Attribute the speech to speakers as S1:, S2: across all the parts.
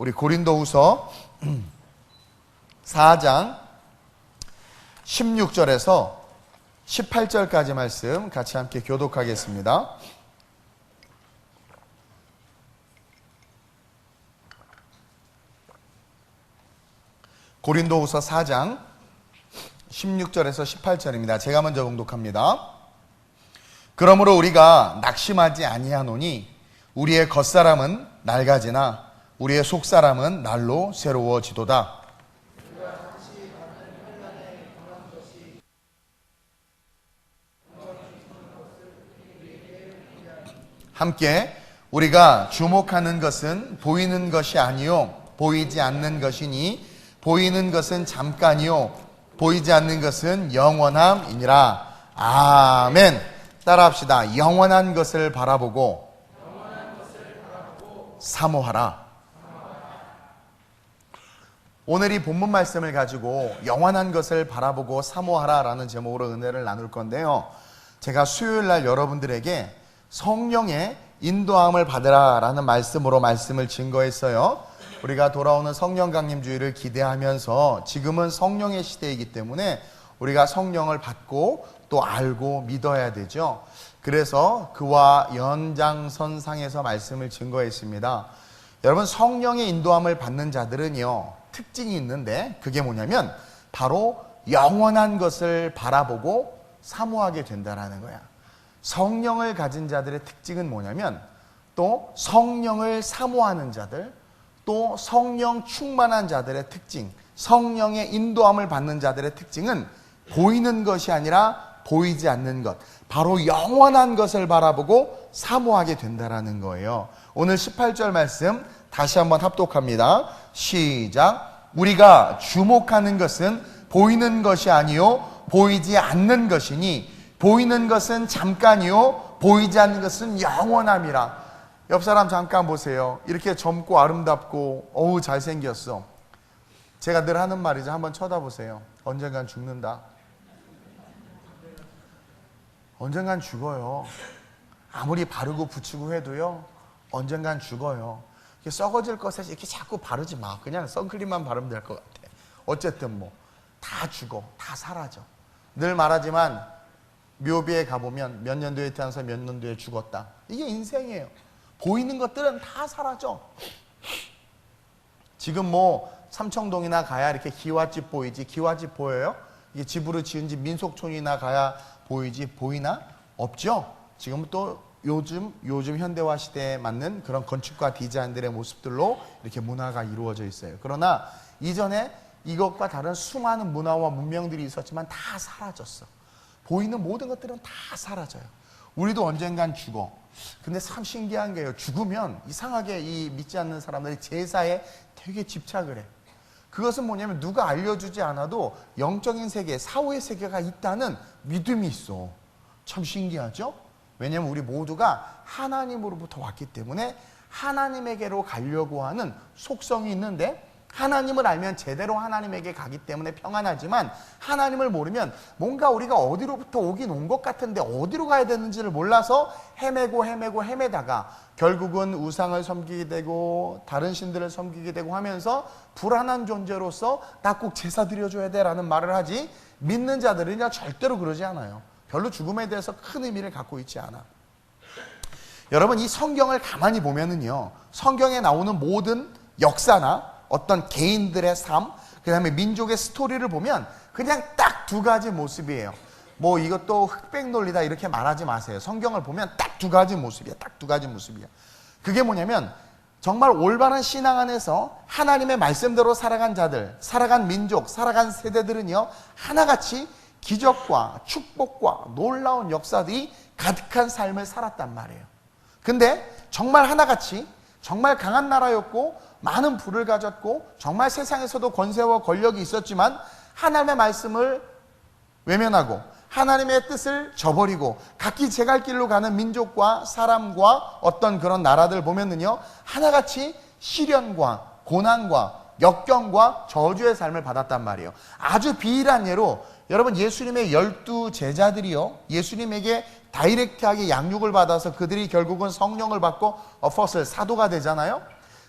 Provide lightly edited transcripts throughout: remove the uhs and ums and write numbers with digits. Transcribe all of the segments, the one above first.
S1: 우리 고린도후서 4장 16절에서 18절까지 말씀 같이 함께 교독하겠습니다. 고린도후서 4장 16절에서 18절입니다. 제가 먼저 봉독합니다. 그러므로 우리가 낙심하지 아니하노니 우리의 겉사람은 낡아지나 우리의 속사람은 날로 새로워지도다. 함께 우리가 주목하는 것은 보이는 것이 아니요 보이지 않는 것이니 보이는 것은 잠깐이요 보이지 않는 것은 영원함이니라. 아멘. 따라합시다. 영원한 것을 바라보고 사모하라. 오늘 이 본문 말씀을 가지고 영원한 것을 바라보고 사모하라 라는 제목으로 은혜를 나눌 건데요, 제가 수요일 날 여러분들에게 성령의 인도함을 받으라 라는 말씀으로 말씀을 증거했어요. 우리가 돌아오는 성령 강림 주일을 기대하면서 지금은 성령의 시대이기 때문에 우리가 성령을 받고 또 알고 믿어야 되죠. 그래서 그와 연장선상에서 말씀을 증거했습니다. 여러분, 성령의 인도함을 받는 자들은요 특징이 있는데, 그게 뭐냐면 바로 영원한 것을 바라보고 사모하게 된다는 거야. 성령을 가진 자들의 특징은 뭐냐면, 또 성령을 사모하는 자들, 또 성령 충만한 자들의 특징, 성령의 인도함을 받는 자들의 특징은 보이는 것이 아니라 보이지 않는 것, 바로 영원한 것을 바라보고 사모하게 된다는 거예요. 오늘 18절 말씀 다시 한번 합독합니다. 시작. 우리가 주목하는 것은 보이는 것이 아니요 보이지 않는 것이니 보이는 것은 잠깐이요 보이지 않는 것은 영원함이라. 옆 사람 잠깐 보세요. 이렇게 젊고 아름답고 어우 잘생겼어. 제가 늘 하는 말이죠. 한번 쳐다보세요. 언젠간 죽는다. 언젠간 죽어요. 아무리 바르고 붙이고 해도요 언젠간 죽어요. 썩어질 것에 이렇게 자꾸 바르지 마. 그냥 선크림만 바르면 될 것 같아. 어쨌든 뭐 다 죽어, 다 사라져. 늘 말하지만 묘비에 가보면 몇 년도에 태어나서 몇 년도에 죽었다. 이게 인생이에요. 보이는 것들은 다 사라져. 지금 뭐 삼청동이나 가야 이렇게 기와집 보이지? 기와집 보여요? 이게 집으로 지은 집 민속촌이나 가야 보이지? 보이나? 없죠? 지금 또 요즘 현대화 시대에 맞는 그런 건축과 디자인들의 모습들로 이렇게 문화가 이루어져 있어요. 그러나 이전에 이것과 다른 수많은 문화와 문명들이 있었지만 다 사라졌어. 보이는 모든 것들은 다 사라져요. 우리도 언젠간 죽어. 근데 참 신기한 게요, 죽으면 이상하게 이 믿지 않는 사람들이 제사에 되게 집착을 해. 그것은 뭐냐면 누가 알려주지 않아도 영적인 세계, 사후의 세계가 있다는 믿음이 있어. 참 신기하죠? 왜냐하면 우리 모두가 하나님으로부터 왔기 때문에 하나님에게로 가려고 하는 속성이 있는데, 하나님을 알면 제대로 하나님에게 가기 때문에 평안하지만 하나님을 모르면 뭔가 우리가 어디로부터 오긴 온 것 같은데 어디로 가야 되는지를 몰라서 헤매다가 결국은 우상을 섬기게 되고 다른 신들을 섬기게 되고 하면서 불안한 존재로서 나 꼭 제사 드려줘야 돼 라는 말을 하지, 믿는 자들은 절대로 그러지 않아요. 별로 죽음에 대해서 큰 의미를 갖고 있지 않아. 여러분, 이 성경을 가만히 보면은요, 성경에 나오는 모든 역사나 어떤 개인들의 삶, 그 다음에 민족의 스토리를 보면 그냥 딱 두 가지 모습이에요. 뭐 이것도 흑백 논리다 이렇게 말하지 마세요. 성경을 보면 딱 두 가지 모습이야. 딱 두 가지 모습이야. 그게 뭐냐면 정말 올바른 신앙 안에서 하나님의 말씀대로 살아간 자들, 살아간 민족, 살아간 세대들은요 하나같이 기적과 축복과 놀라운 역사들이 가득한 삶을 살았단 말이에요. 근데 정말 하나같이 정말 강한 나라였고 많은 부를 가졌고 정말 세상에서도 권세와 권력이 있었지만 하나님의 말씀을 외면하고 하나님의 뜻을 저버리고 각기 제갈 길로 가는 민족과 사람과 어떤 그런 나라들 보면은요 하나같이 시련과 고난과 역경과 저주의 삶을 받았단 말이에요. 아주 비일한 예로 여러분, 예수님의 12 제자들이요 예수님에게 다이렉트하게 양육을 받아서 그들이 결국은 성령을 받고 어퍼슬, 사도가 되잖아요.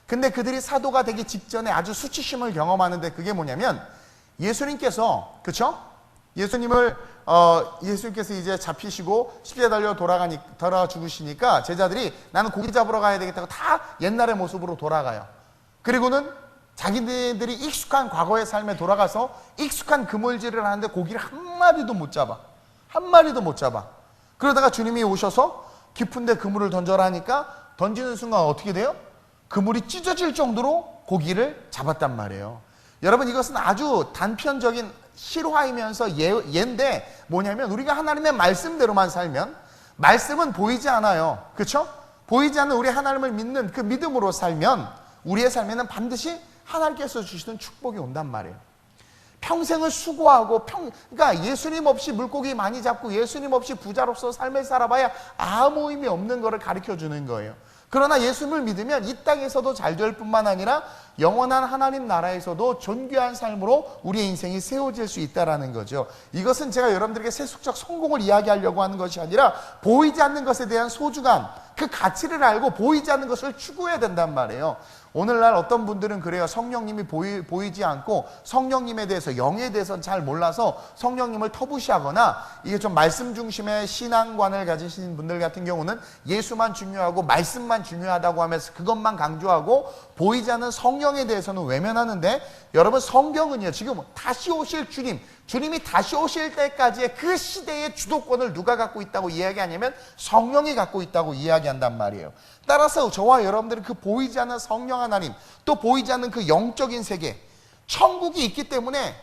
S1: 근데 그들이 사도가 되기 직전에 아주 수치심을 경험하는데 그게 뭐냐면 예수님께서, 그쵸? 예수님께서 이제 잡히시고 십자가에 달려 돌아가 죽으시니까 제자들이 나는 고기 잡으러 가야 되겠다고 다 옛날의 모습으로 돌아가요. 그리고는 자기들이 익숙한 과거의 삶에 돌아가서 익숙한 그물질을 하는데 고기를 한 마리도 못 잡아. 한 마리도 못 잡아. 그러다가 주님이 오셔서 깊은데 그물을 던져라 하니까 던지는 순간 어떻게 돼요? 그물이 찢어질 정도로 고기를 잡았단 말이에요. 여러분, 이것은 아주 단편적인 실화이면서 예인데 뭐냐면 우리가 하나님의 말씀대로만 살면, 말씀은 보이지 않아요. 그렇죠? 보이지 않는 우리 하나님을 믿는 그 믿음으로 살면 우리의 삶에는 반드시 하나님께서 주시는 축복이 온단 말이에요. 평생을 수고하고 그러니까 예수님 없이 물고기 많이 잡고 예수님 없이 부자로서 삶을 살아봐야 아무 의미 없는 것을 가르쳐 주는 거예요. 그러나 예수님을 믿으면 이 땅에서도 잘 될 뿐만 아니라 영원한 하나님 나라에서도 존귀한 삶으로 우리의 인생이 세워질 수 있다는 거죠. 이것은 제가 여러분들에게 세속적 성공을 이야기하려고 하는 것이 아니라 보이지 않는 것에 대한 소중함, 그 가치를 알고 보이지 않는 것을 추구해야 된단 말이에요. 오늘날 어떤 분들은 그래요. 성령님이 보이지 않고 성령님에 대해서, 영에 대해서는 잘 몰라서 성령님을 터부시하거나, 이게 좀 말씀 중심의 신앙관을 가지신 분들 같은 경우는 예수만 중요하고 말씀만 중요하다고 하면서 그것만 강조하고 보이지 않는 성령에 대해서는 외면하는데, 여러분, 성경은요 지금 다시 오실 주님이 다시 오실 때까지의 그 시대의 주도권을 누가 갖고 있다고 이야기하냐면 성령이 갖고 있다고 이야기한단 말이에요. 따라서 저와 여러분들은 그 보이지 않는 성령 하나님, 또 보이지 않는 그 영적인 세계, 천국이 있기 때문에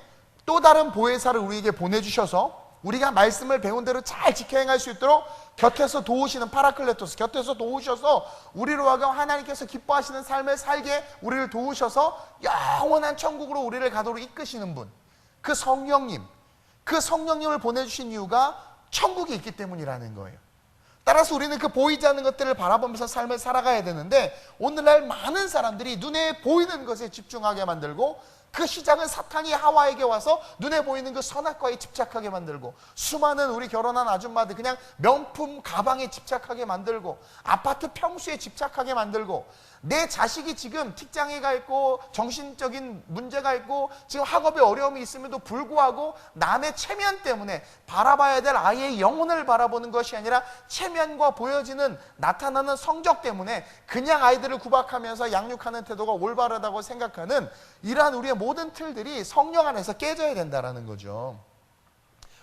S1: 또 다른 보혜사를 우리에게 보내주셔서 우리가 말씀을 배운 대로 잘 지켜 행할 수 있도록 곁에서 도우시는 파라클레토스, 곁에서 도우셔서 우리로 하여금 하나님께서 기뻐하시는 삶을 살게 우리를 도우셔서 영원한 천국으로 우리를 가도록 이끄시는 분, 그 성령님, 그 성령님을 보내주신 이유가 천국이 있기 때문이라는 거예요. 따라서 우리는 그 보이지 않는 것들을 바라보면서 삶을 살아가야 되는데, 오늘날 많은 사람들이 눈에 보이는 것에 집중하게 만들고, 그 시작은 사탄이 하와에게 와서 눈에 보이는 그 선악과에 집착하게 만들고, 수많은 우리 결혼한 아줌마들 그냥 명품 가방에 집착하게 만들고, 아파트 평수에 집착하게 만들고, 내 자식이 지금 직장에 가 있고 정신적인 문제가 있고 지금 학업에 어려움이 있음에도 불구하고 남의 체면 때문에 바라봐야 될 아이의 영혼을 바라보는 것이 아니라 체면과 보여지는 나타나는 성적 때문에 그냥 아이들을 구박하면서 양육하는 태도가 올바르다고 생각하는 이러한 우리의 모든 틀들이 성령 안에서 깨져야 된다는 거죠.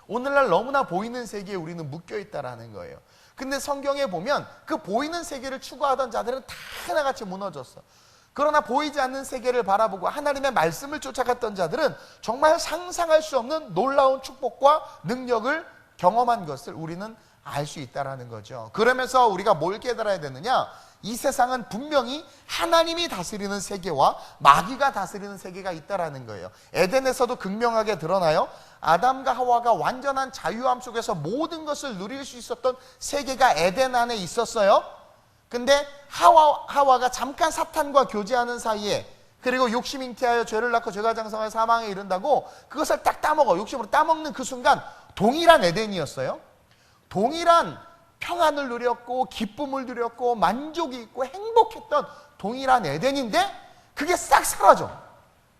S1: 오늘날 너무나 보이는 세계에 우리는 묶여 있다는 거예요. 근데 성경에 보면 그 보이는 세계를 추구하던 자들은 다 하나같이 무너졌어. 그러나 보이지 않는 세계를 바라보고 하나님의 말씀을 쫓아갔던 자들은 정말 상상할 수 없는 놀라운 축복과 능력을 경험한 것을 우리는 알 수 있다는 거죠. 그러면서 우리가 뭘 깨달아야 되느냐? 이 세상은 분명히 하나님이 다스리는 세계와 마귀가 다스리는 세계가 있다는 거예요. 에덴에서도 극명하게 드러나요. 아담과 하와가 완전한 자유함 속에서 모든 것을 누릴 수 있었던 세계가 에덴 안에 있었어요. 근데 하와가 잠깐 사탄과 교제하는 사이에, 그리고 욕심 잉태하여 죄를 낳고 죄가 장성하여 사망에 이른다고 그것을 딱 따먹어. 욕심으로 따먹는 그 순간 동일한 에덴이었어요. 동일한 평안을 누렸고 기쁨을 누렸고 만족이 있고 행복했던 동일한 에덴인데 그게 싹 사라져.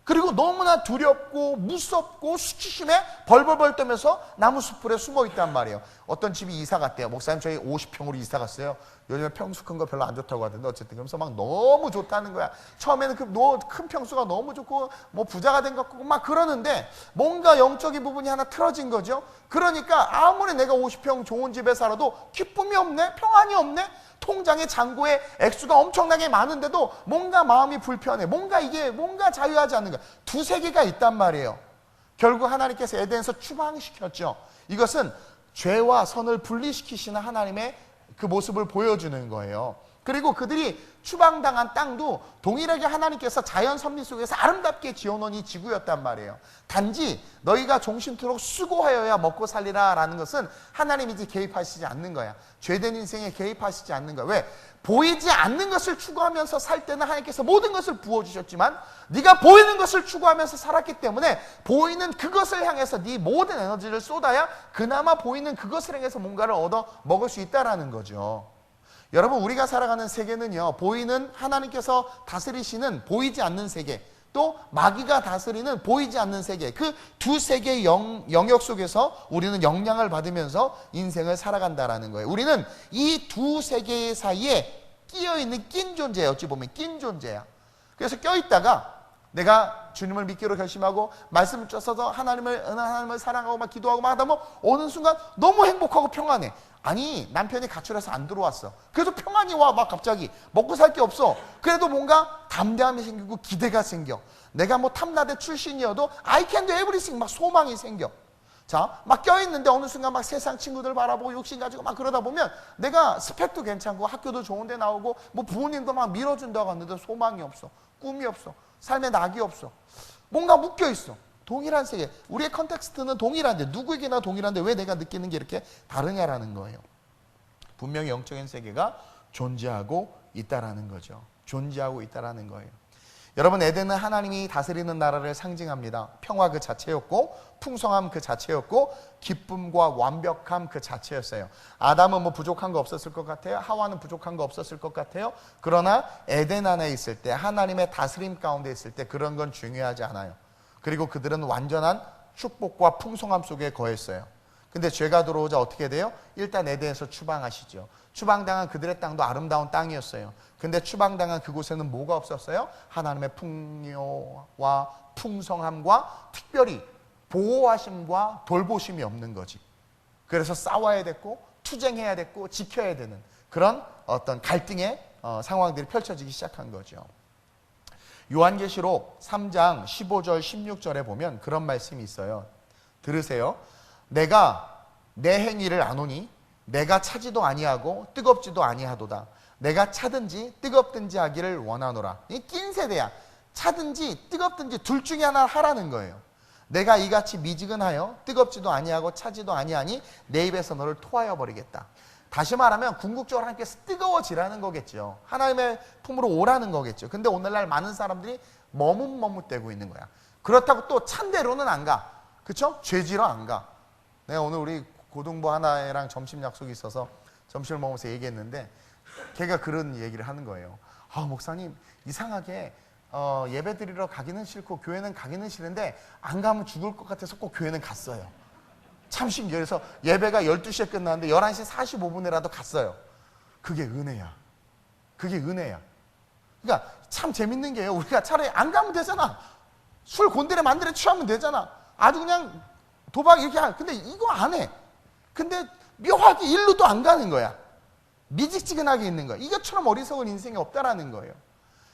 S1: 그리고 너무나 두렵고 무섭고 수치심에 벌벌벌 떨면서 나무 숲풀에 숨어 있단 말이에요. 어떤 집이 이사 갔대요. 목사님, 저희 50평으로 이사 갔어요. 요즘에 평수 큰 거 별로 안 좋다고 하던데 어쨌든 그러면서 막 너무 좋다는 거야. 처음에는 그 큰 평수가 너무 좋고 뭐 부자가 된 것 같고 막 그러는데 뭔가 영적인 부분이 하나 틀어진 거죠. 그러니까 아무리 내가 50평 좋은 집에 살아도 기쁨이 없네, 평안이 없네, 통장에 잔고에 액수가 엄청나게 많은데도 뭔가 마음이 불편해, 뭔가 자유하지 않는 거야. 두 세계가 있단 말이에요. 결국 하나님께서 에덴에서 추방시켰죠. 이것은 죄와 선을 분리시키시는 하나님의 그 모습을 보여주는 거예요. 그리고 그들이 추방당한 땅도 동일하게 하나님께서 자연 섭리 속에서 아름답게 지어놓은 이 지구였단 말이에요. 단지 너희가 종신토록 수고하여야 먹고 살리라 라는 것은 하나님이 이제 개입하시지 않는 거야. 죄된 인생에 개입하시지 않는 거야. 왜? 보이지 않는 것을 추구하면서 살 때는 하나님께서 모든 것을 부어주셨지만 네가 보이는 것을 추구하면서 살았기 때문에 보이는 그것을 향해서 네 모든 에너지를 쏟아야 그나마 보이는 그것을 향해서 뭔가를 얻어 먹을 수 있다는 거죠. 여러분, 우리가 살아가는 세계는요, 보이는 하나님께서 다스리시는 보이지 않는 세계, 또 마귀가 다스리는 보이지 않는 세계, 그 두 세계의 영역 속에서 우리는 영향을 받으면서 인생을 살아간다라는 거예요. 우리는 이 두 세계 사이에 끼어있는 낀 존재예요. 어찌 보면 낀 존재야. 그래서 껴있다가 내가 주님을 믿기로 결심하고 말씀을 쫓아서 하나님을 사랑하고 막 기도하고 막 하다 보면 어느 순간 너무 행복하고 평안해. 아니, 남편이 가출해서 안 들어왔어. 그래도 평안이 와. 막 갑자기 먹고 살 게 없어. 그래도 뭔가 담대함이 생기고 기대가 생겨. 내가 뭐 탐나대 출신이어도 I can do everything, 막 소망이 생겨. 자, 막 껴있는데 어느 순간 막 세상 친구들 바라보고 욕심 가지고 막 그러다 보면 내가 스펙도 괜찮고 학교도 좋은 데 나오고 뭐 부모님도 막 밀어준다고 하는데 소망이 없어. 꿈이 없어. 삶에 낙이 없어. 뭔가 묶여있어. 동일한 세계. 우리의 컨텍스트는 동일한데, 누구에게나 동일한데 왜 내가 느끼는 게 이렇게 다르냐라는 거예요. 분명히 영적인 세계가 존재하고 있다라는 거죠. 존재하고 있다라는 거예요. 여러분, 에덴은 하나님이 다스리는 나라를 상징합니다. 평화 그 자체였고, 풍성함 그 자체였고, 기쁨과 완벽함 그 자체였어요. 아담은 뭐 부족한 거 없었을 것 같아요. 하와는 부족한 거 없었을 것 같아요. 그러나 에덴 안에 있을 때, 하나님의 다스림 가운데 있을 때 그런 건 중요하지 않아요. 그리고 그들은 완전한 축복과 풍성함 속에 거했어요. 근데 죄가 들어오자 어떻게 돼요? 일단 에덴에서 추방하시죠. 추방당한 그들의 땅도 아름다운 땅이었어요. 근데 추방당한 그곳에는 뭐가 없었어요? 하나님의 풍요와 풍성함과 특별히 보호하심과 돌보심이 없는 거지. 그래서 싸워야 됐고 투쟁해야 됐고 지켜야 되는 그런 어떤 갈등의 상황들이 펼쳐지기 시작한 거죠. 요한계시록 3장 15절 16절에 보면 그런 말씀이 있어요. 들으세요. 내가 내 행위를 아노니 내가 차지도 아니하고 뜨겁지도 아니하도다. 내가 차든지 뜨겁든지 하기를 원하노라. 이 낀 세대야. 차든지 뜨겁든지 둘 중에 하나를 하라는 거예요. 내가 이같이 미지근하여 뜨겁지도 아니하고 차지도 아니하니 내 입에서 너를 토하여 버리겠다. 다시 말하면 궁극적으로 하나님께서 뜨거워지라는 거겠죠. 하나님의 품으로 오라는 거겠죠. 근데 오늘날 많은 사람들이 머뭇머뭇대고 있는 거야. 그렇다고 또 찬 대로는 안 가. 그쵸? 죄지러 안 가. 내가 오늘 우리 고등부 하나랑 점심 약속이 있어서 점심을 먹으면서 얘기했는데 걔가 그런 얘기를 하는 거예요. 아, 목사님, 이상하게 예배 드리러 가기는 싫고 교회는 가기는 싫은데 안 가면 죽을 것 같아서 꼭 교회는 갔어요. 참 신기해요. 그래서 예배가 12시에 끝났는데 11시 45분에라도 갔어요. 그게 은혜야. 그게 은혜야. 그러니까 참 재밌는 게요. 우리가 차라리 안 가면 되잖아. 술 곤드레 만드레 취하면 되잖아. 아주 그냥 도박 이렇게 근데 이거 안 해. 근데 묘하게 일로도 안 가는 거야. 미직지근하게 있는 거야. 이것처럼 어리석은 인생이 없다라는 거예요.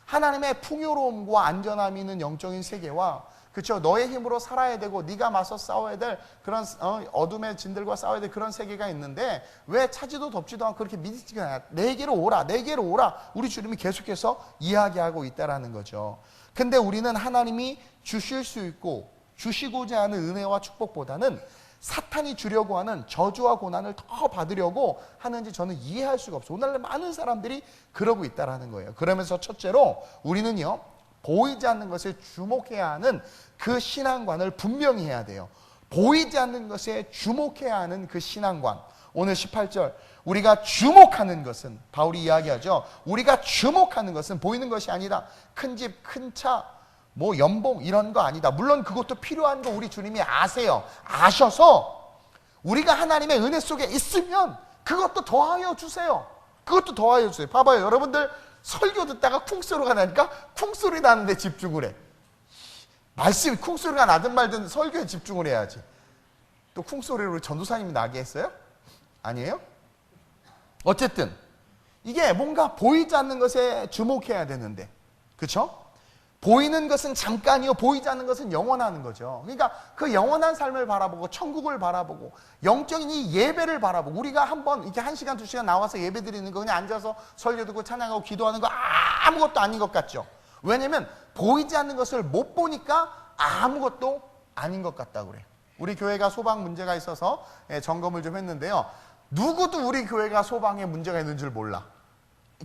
S1: 하나님의 풍요로움과 안전함이 있는 영적인 세계와 그렇죠. 너의 힘으로 살아야 되고 네가 맞서 싸워야 될 그런 어둠의 진들과 싸워야 될 그런 세계가 있는데 왜 차지도 덥지도 않고 그렇게 미직지근하냐. 내게로 오라. 내게로 오라. 우리 주님이 계속해서 이야기하고 있다라는 거죠. 근데 우리는 하나님이 주실 수 있고 주시고자 하는 은혜와 축복보다는 사탄이 주려고 하는 저주와 고난을 더 받으려고 하는지 저는 이해할 수가 없어요. 오늘날 많은 사람들이 그러고 있다는 거예요. 그러면서 첫째로 우리는요, 보이지 않는 것에 주목해야 하는 그 신앙관을 분명히 해야 돼요. 보이지 않는 것에 주목해야 하는 그 신앙관. 오늘 18절 우리가 주목하는 것은 바울이 이야기하죠. 우리가 주목하는 것은 보이는 것이 아니다. 큰 집, 큰 차, 뭐 연봉 이런 거 아니다. 물론 그것도 필요한 거 우리 주님이 아세요. 아셔서 우리가 하나님의 은혜 속에 있으면 그것도 더하여 주세요. 그것도 더하여 주세요. 봐봐요. 여러분들 설교 듣다가 쿵소리가 나니까 쿵소리 나는데 집중을 해. 말씀이 쿵소리가 나든 말든 설교에 집중을 해야지. 또 쿵소리를 우리 전도사님이 나게 했어요? 아니에요? 어쨌든 이게 뭔가 보이지 않는 것에 주목해야 되는데, 그렇죠? 보이는 것은 잠깐이요, 보이지 않는 것은 영원한 거죠. 그러니까 그 영원한 삶을 바라보고 천국을 바라보고 영적인 이 예배를 바라보고 우리가 한번 이렇게 1시간 2시간 나와서 예배 드리는 거 그냥 앉아서 설교 듣고 찬양하고 기도하는 거 아무것도 아닌 것 같죠. 왜냐면 보이지 않는 것을 못 보니까 아무것도 아닌 것 같다고 그래요. 우리 교회가 소방 문제가 있어서 점검을 좀 했는데요. 누구도 우리 교회가 소방에 문제가 있는 줄 몰라.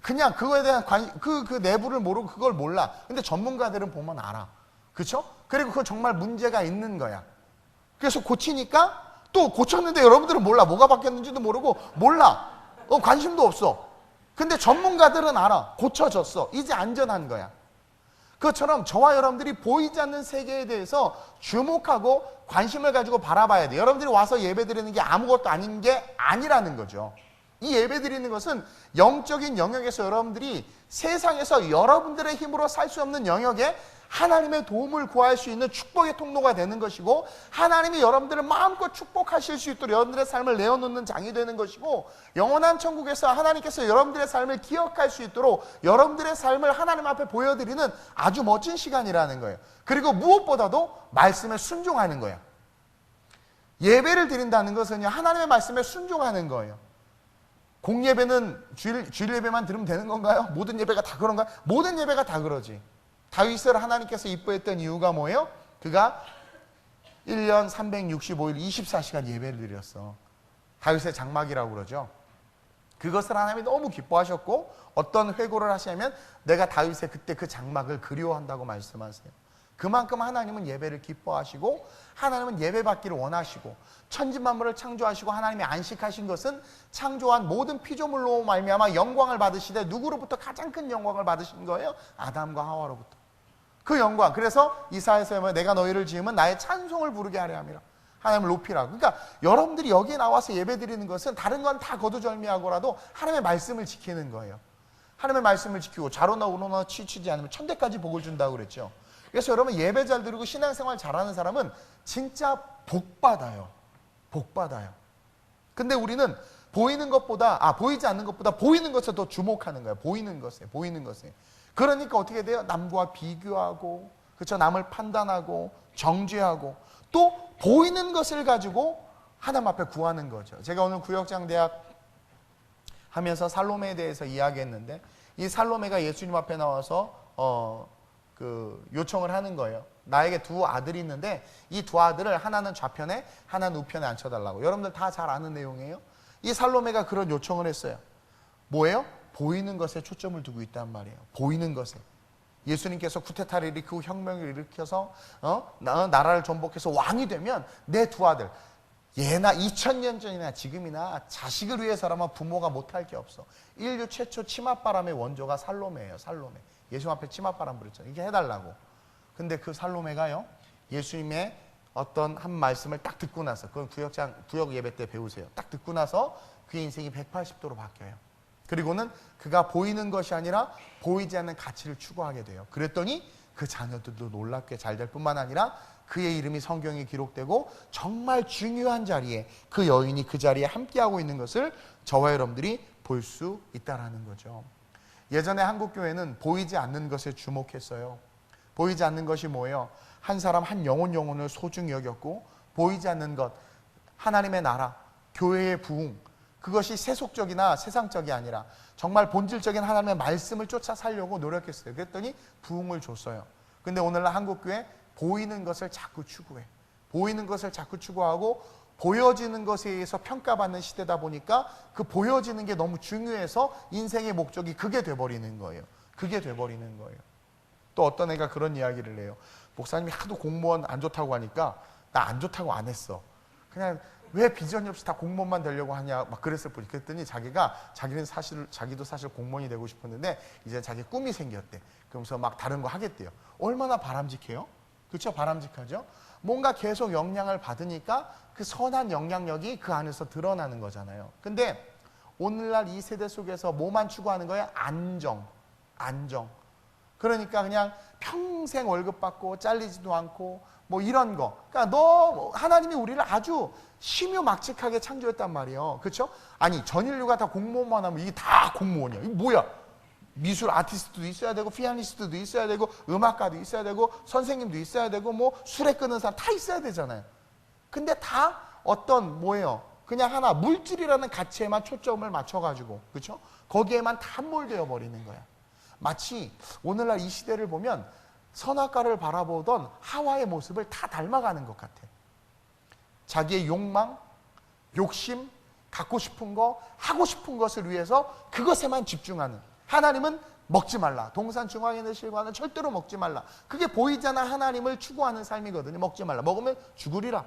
S1: 그냥 그거에 대한 그 내부를 모르고 그걸 몰라. 근데 전문가들은 보면 알아. 그렇죠? 그리고 그거 정말 문제가 있는 거야. 그래서 고치니까 또 고쳤는데 여러분들은 몰라. 뭐가 바뀌었는지도 모르고 몰라. 관심도 없어. 근데 전문가들은 알아. 고쳐졌어. 이제 안전한 거야. 그것처럼 저와 여러분들이 보이지 않는 세계에 대해서 주목하고 관심을 가지고 바라봐야 돼. 여러분들이 와서 예배드리는 게 아무것도 아닌 게 아니라는 거죠. 이 예배드리는 것은 영적인 영역에서 여러분들이 세상에서 여러분들의 힘으로 살 수 없는 영역에 하나님의 도움을 구할 수 있는 축복의 통로가 되는 것이고, 하나님이 여러분들을 마음껏 축복하실 수 있도록 여러분들의 삶을 내어놓는 장이 되는 것이고, 영원한 천국에서 하나님께서 여러분들의 삶을 기억할 수 있도록 여러분들의 삶을 하나님 앞에 보여드리는 아주 멋진 시간이라는 거예요. 그리고 무엇보다도 말씀에 순종하는 거예요. 예배를 드린다는 것은 하나님의 말씀에 순종하는 거예요. 공예배는 주일 예배만 들으면 되는 건가요? 모든 예배가 다 그런가요? 모든 예배가 다 그러지. 다윗을 하나님께서 이뻐했던 이유가 뭐예요? 그가 1년 365일 24시간 예배를 드렸어. 다윗의 장막이라고 그러죠. 그것을 하나님이 너무 기뻐하셨고, 어떤 회고를 하시냐면 내가 다윗의 그때 그 장막을 그리워한다고 말씀하세요. 그만큼 하나님은 예배를 기뻐하시고, 하나님은 예배받기를 원하시고, 천지만물을 창조하시고 하나님이 안식하신 것은 창조한 모든 피조물로 말미암아 영광을 받으시되, 누구로부터 가장 큰 영광을 받으신 거예요? 아담과 하와로부터. 그 영광. 그래서 이사야서에 내가 너희를 지으면 나의 찬송을 부르게 하려 함이라. 하나님을 높이라고. 그러니까 여러분들이 여기에 나와서 예배드리는 것은 다른 건 다 거두절미하고라도 하나님의 말씀을 지키는 거예요. 하나님의 말씀을 지키고 자로나 우로나 치치지 않으면 천대까지 복을 준다고 그랬죠. 그래서 여러분 예배 잘 드리고 신앙생활 잘하는 사람은 진짜 복 받아요. 복 받아요. 근데 우리는 보이지 않는 것보다 보이는 것에 더 주목하는 거예요. 보이는 것에. 그러니까 어떻게 돼요? 남과 비교하고, 그렇죠? 남을 판단하고, 정죄하고, 또 보이는 것을 가지고 하나님 앞에 구하는 거죠. 제가 오늘 구역장대학 하면서 살로메에 대해서 이야기했는데, 이 살로메가 예수님 앞에 나와서 요청을 하는 거예요. 나에게 두 아들이 있는데 이 두 아들을 하나는 좌편에 하나는 우편에 앉혀달라고. 여러분들 다 잘 아는 내용이에요. 이 살로메가 그런 요청을 했어요. 뭐예요? 보이는 것에 초점을 두고 있단 말이에요. 보이는 것에. 예수님께서 쿠데타를 일으키고 혁명을 일으켜서 나라를 전복해서 왕이 되면 내 두 아들, 예나 2000년 전이나 지금이나 자식을 위해서라면 부모가 못할 게 없어. 인류 최초 치맛바람의 원조가 살로메예요. 살로메. 예수 앞에 치맛바람 부렸잖아요. 이게 해달라고. 근데 그 살로메가요, 예수님의 어떤 한 말씀을 딱 듣고 나서, 그건 구역 예배 때 배우세요. 딱 듣고 나서 그의 인생이 180도로 바뀌어요. 그리고는 그가 보이는 것이 아니라 보이지 않는 가치를 추구하게 돼요. 그랬더니 그 자녀들도 놀랍게 잘 될 뿐만 아니라 그의 이름이 성경에 기록되고 정말 중요한 자리에 그 여인이 그 자리에 함께하고 있는 것을 저와 여러분들이 볼 수 있다는 거죠. 예전에 한국교회는 보이지 않는 것에 주목했어요. 보이지 않는 것이 뭐예요? 한 사람 한 영혼을 소중히 여겼고, 보이지 않는 것, 하나님의 나라, 교회의 부흥, 그것이 세속적이나 세상적이 아니라 정말 본질적인 하나님의 말씀을 쫓아 살려고 노력했어요. 그랬더니 부흥을 줬어요. 근데 오늘날 한국교회 보이는 것을 자꾸 추구해. 보이는 것을 자꾸 추구하고 보여지는 것에 의해서 평가받는 시대다 보니까 그 보여지는 게 너무 중요해서 인생의 목적이 그게 돼버리는 거예요. 그게 돼버리는 거예요. 또 어떤 애가 그런 이야기를 해요. 목사님이 하도 공무원 안 좋다고 하니까 나 안 좋다고 안 했어. 그냥 왜 비전이 없이 다 공무원만 되려고 하냐 막 그랬을 뿐이. 그랬더니 자기도 사실 공무원이 되고 싶었는데 이제 자기 꿈이 생겼대. 그러면서 막 다른 거 하겠대요. 얼마나 바람직해요? 그렇죠? 바람직하죠? 뭔가 계속 영향을 받으니까 그 선한 영향력이 그 안에서 드러나는 거잖아요. 근데 오늘날 이 세대 속에서 뭐만 추구하는 거예요? 안정. 그러니까 그냥 평생 월급 받고 잘리지도 않고 뭐 이런 거. 그러니까 하나님이 우리를 아주 심요막직하게 창조했단 말이에요. 그렇죠? 아니 전 인류가 다 공무원만 하면 이게 다 공무원이야. 이게 뭐야? 미술 아티스트도 있어야 되고 피아니스트도 있어야 되고 음악가도 있어야 되고 선생님도 있어야 되고 뭐 술에 끄는 사람 다 있어야 되잖아요. 근데 다 어떤 뭐예요? 그냥 하나 물질이라는 가치에만 초점을 맞춰가지고, 그렇죠? 거기에만 다 함몰되어 버리는 거야. 마치 오늘날 이 시대를 보면 선악과를 바라보던 하와의 모습을 다 닮아가는 것 같아. 자기의 욕망, 욕심, 갖고 싶은 거, 하고 싶은 것을 위해서 그것에만 집중하는. 하나님은 먹지 말라. 동산 중앙에 있는 실과는 절대로 먹지 말라. 그게 보이잖아. 하나님을 추구하는 삶이거든요. 먹지 말라. 먹으면 죽으리라.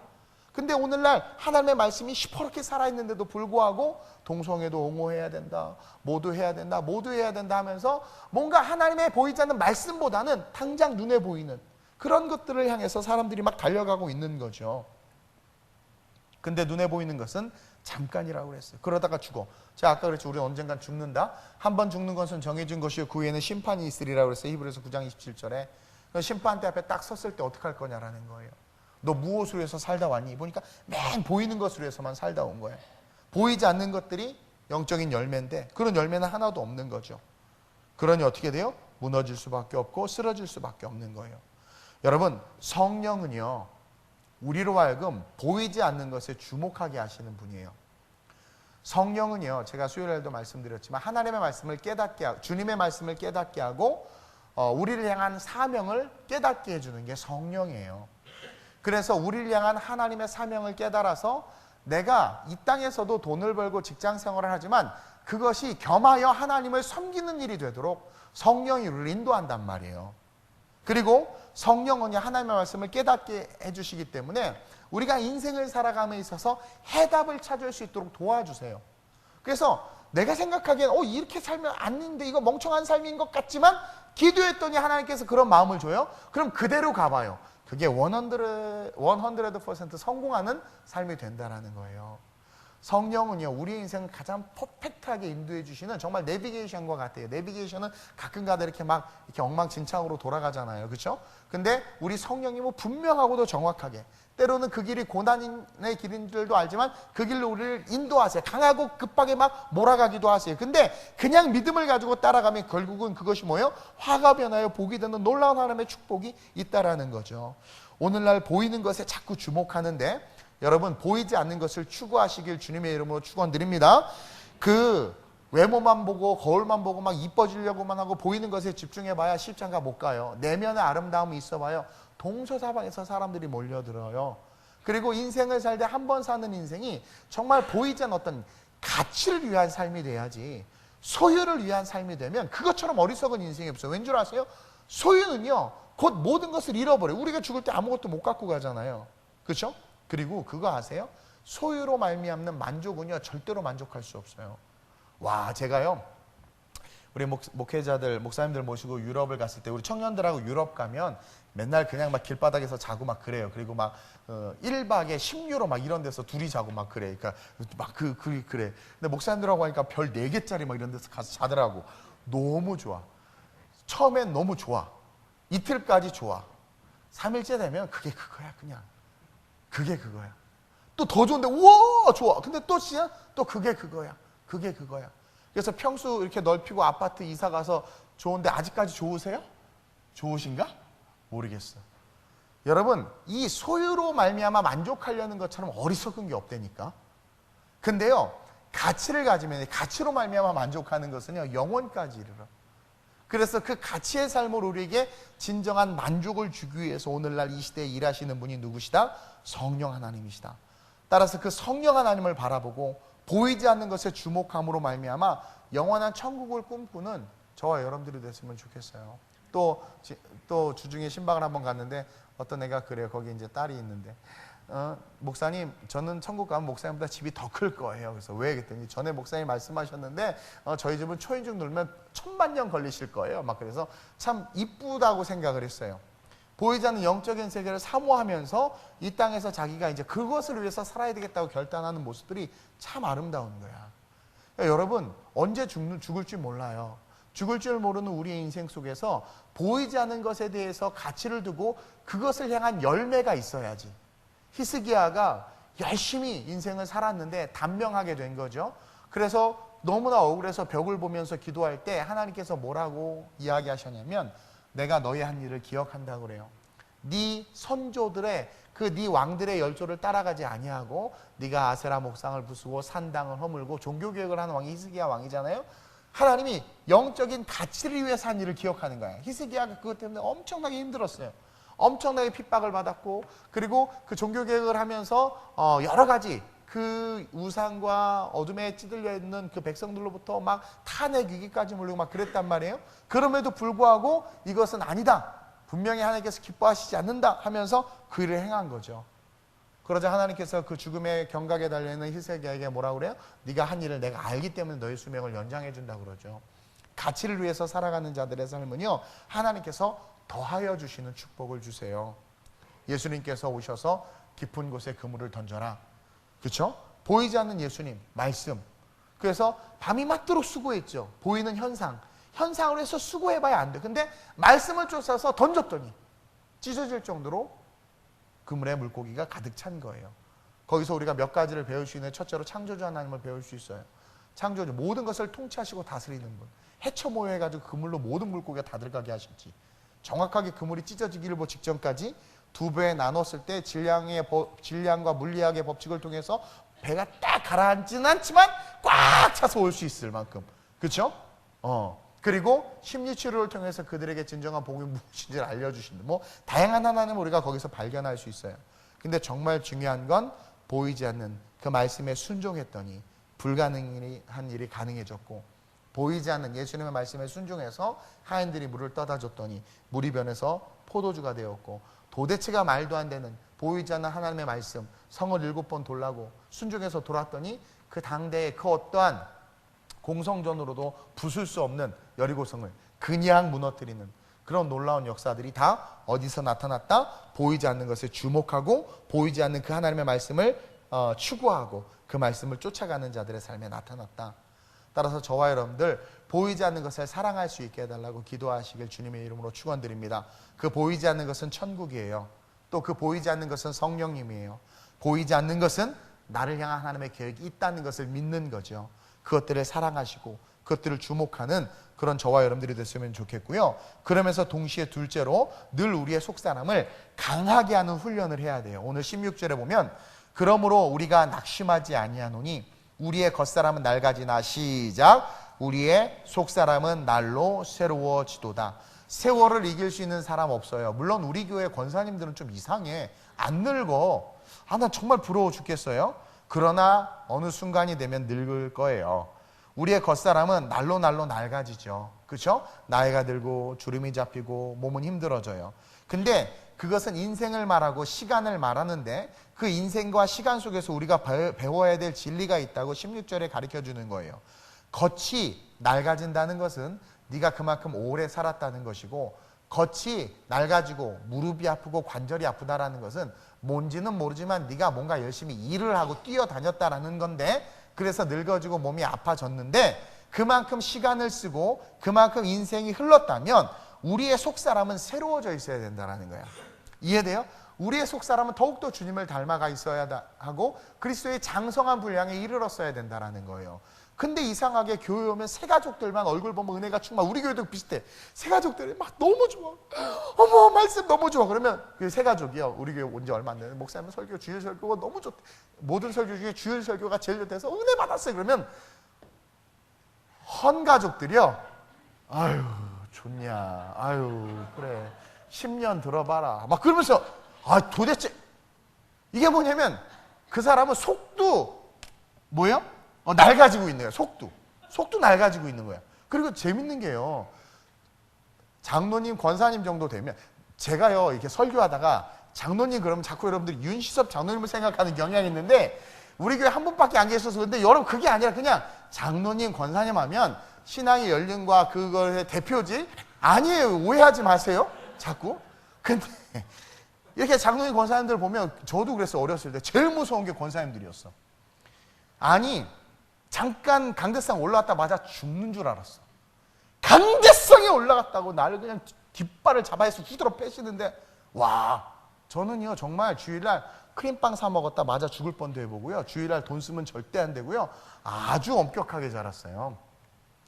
S1: 근데 오늘날 하나님의 말씀이 시퍼렇게 살아있는데도 불구하고 동성애도 옹호해야 된다, 모두 해야 된다, 모두 해야 된다 하면서 뭔가 하나님의 보이지 않는 말씀보다는 당장 눈에 보이는 그런 것들을 향해서 사람들이 막 달려가고 있는 거죠. 근데 눈에 보이는 것은 잠깐이라고 그랬어요. 그러다가 죽어. 제가 아까 그랬죠. 우리 언젠간 죽는다. 한 번 죽는 것은 정해진 것이요 그 후에는 심판이 있으리라고 그랬어요. 히브리서 9장 27절에. 심판대 앞에 딱 섰을 때 어떻게 할 거냐라는 거예요. 너 무엇으로 해서 살다 왔니? 보니까 맨 보이는 것으로 해서만 살다 온 거예요. 보이지 않는 것들이 영적인 열매인데 그런 열매는 하나도 없는 거죠. 그러니 어떻게 돼요? 무너질 수밖에 없고 쓰러질 수밖에 없는 거예요. 여러분, 성령은요 우리로 하여금 보이지 않는 것에 주목하게 하시는 분이에요. 성령은요, 제가 수요일에도 말씀드렸지만 하나님의 말씀을 깨닫게 하고 주님의 말씀을 깨닫게 하고 우리를 향한 사명을 깨닫게 해주는 게 성령이에요. 그래서 우리를 향한 하나님의 사명을 깨달아서 내가 이 땅에서도 돈을 벌고 직장 생활을 하지만 그것이 겸하여 하나님을 섬기는 일이 되도록 성령이 우리를 인도한단 말이에요. 그리고 성령은 하나님의 말씀을 깨닫게 해주시기 때문에 우리가 인생을 살아감에 있어서 해답을 찾을 수 있도록 도와주세요. 그래서 내가 생각하기엔 이렇게 살면 안 되는데 이거 멍청한 삶인 것 같지만 기도했더니 하나님께서 그런 마음을 줘요. 그럼 그대로 가봐요. 그게 100% 성공하는 삶이 된다는 거예요. 성령은요 우리의 인생을 가장 퍼펙트하게 인도해 주시는 정말 내비게이션과 같아요. 내비게이션은 가끔가다 이렇게 막 이렇게 엉망진창으로 돌아가잖아요, 그렇죠? 근데 우리 성령이 분명하고도 정확하게 때로는 그 길이 고난의 길인 줄도 알지만 그 길로 우리를 인도하세요. 강하고 급하게 막 몰아가기도 하세요. 근데 그냥 믿음을 가지고 따라가면 결국은 그것이 뭐예요? 화가 변하여 복이 되는 놀라운 하나님의 축복이 있다라는 거죠. 오늘날 보이는 것에 자꾸 주목하는데 여러분, 보이지 않는 것을 추구하시길 주님의 이름으로 축원드립니다. 그 외모만 보고 거울만 보고 막 이뻐지려고만 하고 보이는 것에 집중해봐야 십자가 못 가요. 내면의 아름다움이 있어봐요. 동서사방에서 사람들이 몰려들어요. 그리고 인생을 살 때 한 번 사는 인생이 정말 보이지 않는 어떤 가치를 위한 삶이 돼야지 소유를 위한 삶이 되면 그것처럼 어리석은 인생이 없어요. 왠 줄 아세요? 소유는요 곧 모든 것을 잃어버려요. 우리가 죽을 때 아무것도 못 갖고 가잖아요, 그렇죠? 그리고 그거 아세요? 소유로 말미암는 만족은요 절대로 만족할 수 없어요. 와, 제가요 우리 목회자들 목사님들 모시고 유럽을 갔을 때 우리 청년들하고 유럽 가면 맨날 그냥 막 길바닥에서 자고 막 그래요. 그리고 막 1박에 10유로 막 이런 데서 둘이 자고 막 그래. 그러니까 막 그래. 근데 목사님들하고 하니까 별 4개짜리 막 이런 데서 가서 자더라고. 너무 좋아. 처음엔 너무 좋아. 이틀까지 좋아. 3일째 되면 그게 그거야, 그냥. 그게 그거야. 또 더 좋은데 우와 좋아. 근데 또 시간 또 그게 그거야. 그게 그거야. 그래서 평수 이렇게 넓히고 아파트 이사 가서 좋은데 아직까지 좋으세요? 좋으신가? 모르겠어요. 여러분, 이 소유로 말미암아 만족하려는 것처럼 어리석은 게 없다니까. 근데요, 가치를 가지면 가치로 말미암아 만족하는 것은요 영원까지 이르러. 그래서 그 가치의 삶을 우리에게 진정한 만족을 주기 위해서 오늘날 이 시대에 일하시는 분이 누구시다? 성령 하나님이시다. 따라서 그 성령 하나님을 바라보고 보이지 않는 것에 주목함으로 말미암아 영원한 천국을 꿈꾸는 저와 여러분들이 됐으면 좋겠어요. 또 주중에 신방을 한번 갔는데 어떤 애가 그래요. 거기 이제 딸이 있는데 목사님, 저는 천국 가면 목사님보다 집이 더 클 거예요. 그래서 왜? 그랬더니 전에 목사님 말씀하셨는데 저희 집은 초인종 누르면 1000만 년 걸리실 거예요. 막 그래서 참 이쁘다고 생각을 했어요. 보이지 않는 영적인 세계를 사모하면서 이 땅에서 자기가 이제 그것을 위해서 살아야 되겠다고 결단하는 모습들이 참 아름다운 거야. 그러니까 여러분, 언제 죽을 줄 몰라요. 죽을 줄 모르는 우리의 인생 속에서 보이지 않는 것에 대해서 가치를 두고 그것을 향한 열매가 있어야지. 히스기야가 열심히 인생을 살았는데 단명하게 된 거죠. 그래서 너무나 억울해서 벽을 보면서 기도할 때 하나님께서 뭐라고 이야기하셨냐면 내가 너의 한 일을 기억한다고 그래요. 네 선조들의 네 왕들의 열조를 따라가지 아니하고 네가 아세라 목상을 부수고 산당을 허물고 종교개혁을 하는 왕이 히스기야 왕이잖아요. 하나님이 영적인 가치를 위해서 한 일을 기억하는 거예요. 히스기야가 그것 때문에 엄청나게 힘들었어요. 엄청나게 핍박을 받았고, 그리고 그 종교개혁을 하면서 여러 가지 그 우상과 어둠에 찌들려 있는 그 백성들로부터 막 탄핵 위기까지 몰리고 막 그랬단 말이에요. 그럼에도 불구하고 이것은 아니다, 분명히 하나님께서 기뻐하시지 않는다 하면서 그 일을 행한 거죠. 그러자 하나님께서 그 죽음의 경각에 달려있는 히스기야에게 뭐라고 그래요? 네가 한 일을 내가 알기 때문에 너의 수명을 연장해 준다고 그러죠. 가치를 위해서 살아가는 자들의 삶은요, 하나님께서 더하여 주시는 축복을 주세요. 예수님께서 오셔서 깊은 곳에 그물을 던져라. 그렇죠? 보이지 않는 예수님, 말씀. 그래서 밤이 맞도록 수고했죠. 보이는 현상으로 해서 수고해봐야 안 돼. 근데 말씀을 쫓아서 던졌더니 찢어질 정도로 그물에 물고기가 가득 찬 거예요. 거기서 우리가 몇 가지를 배울 수 있는, 첫째로 창조주 하나님을 배울 수 있어요. 창조주, 모든 것을 통치하시고 다스리는 분. 해쳐 모여 해가지고 그물로 모든 물고기가 다 들어가게 하실지, 정확하게 그물이 찢어지기를 직전까지 두 배에 나눴을 때 질량과 물리학의 법칙을 통해서 배가 딱 가라앉지는 않지만 꽉 차서 올 수 있을 만큼. 그렇죠? 그리고 심리치료를 통해서 그들에게 진정한 복이 무엇인지를 알려주신다. 뭐 다양한 하나님을 우리가 거기서 발견할 수 있어요. 근데 정말 중요한 건 보이지 않는 그 말씀에 순종했더니 불가능한 일이 가능해졌고, 보이지 않는 예수님의 말씀에 순종해서 하인들이 물을 떠다 줬더니 물이 변해서 포도주가 되었고, 도대체가 말도 안 되는 보이지 않는 하나님의 말씀, 성을 7번 돌라고 순종해서 돌았더니 그 당대의 그 어떠한 공성전으로도 부술 수 없는 여리고성을 그냥 무너뜨리는 그런 놀라운 역사들이 다 어디서 나타났다? 보이지 않는 것에 주목하고 보이지 않는 그 하나님의 말씀을 추구하고 그 말씀을 쫓아가는 자들의 삶에 나타났다. 따라서 저와 여러분들 보이지 않는 것을 사랑할 수 있게 해달라고 기도하시길 주님의 이름으로 축원드립니다. 그 보이지 않는 것은 천국이에요. 또 그 보이지 않는 것은 성령님이에요. 보이지 않는 것은 나를 향한 하나님의 계획이 있다는 것을 믿는 거죠. 그것들을 사랑하시고 그것들을 주목하는 그런 저와 여러분들이 됐으면 좋겠고요. 그러면서 동시에 둘째로 늘 우리의 속사람을 강하게 하는 훈련을 해야 돼요. 오늘 16절에 보면 그러므로 우리가 낙심하지 아니하노니 우리의 겉사람은 낡아지나, 시작, 우리의 속사람은 날로 새로워지도다. 세월을 이길 수 있는 사람 없어요. 물론 우리 교회 권사님들은 좀 이상해. 안 늙어. 난 정말 부러워 죽겠어요. 그러나 어느 순간이 되면 늙을 거예요. 우리의 겉사람은 날로 낡아지죠. 그렇죠? 나이가 들고 주름이 잡히고 몸은 힘들어져요. 근데 그것은 인생을 말하고 시간을 말하는데 그 인생과 시간 속에서 우리가 배워야 될 진리가 있다고 16절에 가르쳐주는 거예요. 겉이 낡아진다는 것은 네가 그만큼 오래 살았다는 것이고, 겉이 낡아지고 무릎이 아프고 관절이 아프다라는 것은 뭔지는 모르지만 네가 뭔가 열심히 일을 하고 뛰어다녔다라는 건데, 그래서 늙어지고 몸이 아파졌는데 그만큼 시간을 쓰고 그만큼 인생이 흘렀다면 우리의 속사람은 새로워져 있어야 된다는 거야. 이해돼요? 우리의 속사람은 더욱더 주님을 닮아가 있어야 하고 그리스도의 장성한 분량에 이르렀어야 된다는 거예요. 근데 이상하게 교회 오면 새가족들만 얼굴 보면 은혜가 충만. 우리 교회도 비슷해. 새가족들이 막 너무 좋아. 어머, 말씀 너무 좋아. 그러면 그 새가족이요, 우리 교회 온 지 얼마 안 됐는데 목사님 설교, 주일 설교가 너무 좋대. 모든 설교 중에 주일 설교가 제일 좋대서 은혜 받았어요. 그러면 헌가족들이요, 아유 좋냐, 아유 그래 10년 들어봐라 막 그러면서, 도대체 이게 뭐냐면 그 사람은 속도 뭐예요? 낡아지고 있는 거예요. 속도 낡아지고 있는 거야. 그리고 재밌는 게요, 장로님, 권사님 정도 되면, 제가요 이렇게 설교하다가 장로님 그러면 자꾸 여러분들이 윤시섭 장로님을 생각하는 경향이 있는데, 우리 교회 한 분밖에 안 계셔서 그런데 여러분 그게 아니라 그냥 장로님, 권사님 하면 신앙의 연륜과 그거의 대표지 아니에요. 오해하지 마세요. 자꾸. 근데 이렇게 장로님, 권사님들 보면, 저도 그랬어요. 어렸을 때 제일 무서운 게 권사님들이었어. 아니 잠깐 강대상 올라갔다마자 죽는 줄 알았어. 강대상에 올라갔다고 나를 그냥 뒷발을 잡아서 후드러 빼시는데, 와, 저는요 정말 주일날 크림빵 사 먹었다마자 죽을 뻔도 해보고요, 주일날 돈 쓰면 절대 안 되고요, 아주 엄격하게 자랐어요.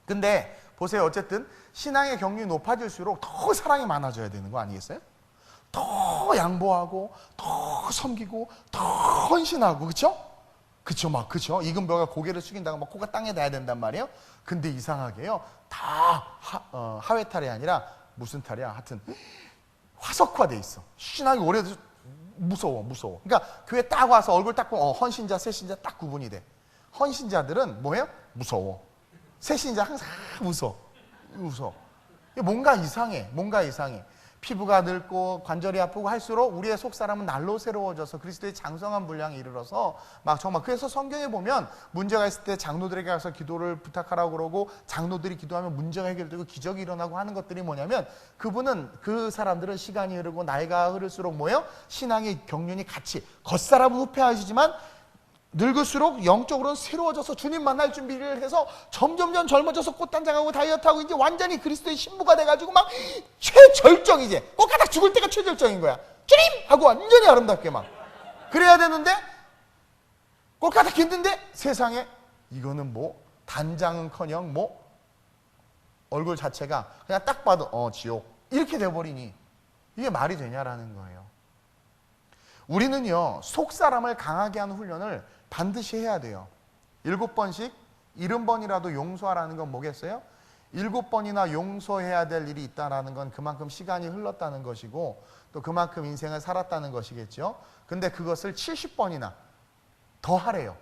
S1: 근데 보세요, 어쨌든 신앙의 경륜이 높아질수록 더 사랑이 많아져야 되는 거 아니겠어요? 더 양보하고 더 섬기고 더 헌신하고, 그렇죠? 그쵸. 이금배가 고개를 숙인다고 막 코가 땅에 닿아야 된단 말이에요. 근데 이상하게요, 다 하회탈이 아니라 무슨 탈이야? 하여튼 화석화돼 있어. 신앙이 오래돼서 무서워. 그러니까 교회 딱 와서 얼굴 딱 보면 헌신자, 새신자 딱 구분이 돼. 헌신자들은 뭐예요? 무서워. 새신자 항상 무서워. 뭔가 이상해. 피부가 늙고 관절이 아프고 할수록 우리의 속사람은 날로 새로워져서 그리스도의 장성한 분량에 이르러서 막 정말, 그래서 성경에 보면 문제가 있을 때 장로들에게 가서 기도를 부탁하라고 그러고 장로들이 기도하면 문제가 해결되고 기적이 일어나고 하는 것들이 뭐냐면, 그 사람들은 시간이 흐르고 나이가 흐를수록 뭐예요? 신앙의 경륜이 같이, 겉사람은 후패하시지만 늙을수록 영적으로는 새로워져서 주님 만날 준비를 해서 점점점 젊어져서 꽃단장하고 다이어트하고 이제 완전히 그리스도의 신부가 돼가지고 막 최절정, 이제 꽃가닥 죽을 때가 최절정인 거야. 주님! 하고 완전히 아름답게 막 그래야 되는데, 꽃가닥 힘든데 세상에 이거는 뭐 단장은커녕 뭐 얼굴 자체가 그냥 딱 봐도 지옥 이렇게 돼버리니 이게 말이 되냐라는 거예요. 우리는요, 속사람을 강하게 하는 훈련을 반드시 해야 돼요. 7번씩 70번이라도 용서하라는 건 뭐겠어요? 7번이나 용서해야 될 일이 있다는 건 그만큼 시간이 흘렀다는 것이고 또 그만큼 인생을 살았다는 것이겠죠. 근데 그것을 70번이나 더 하래요.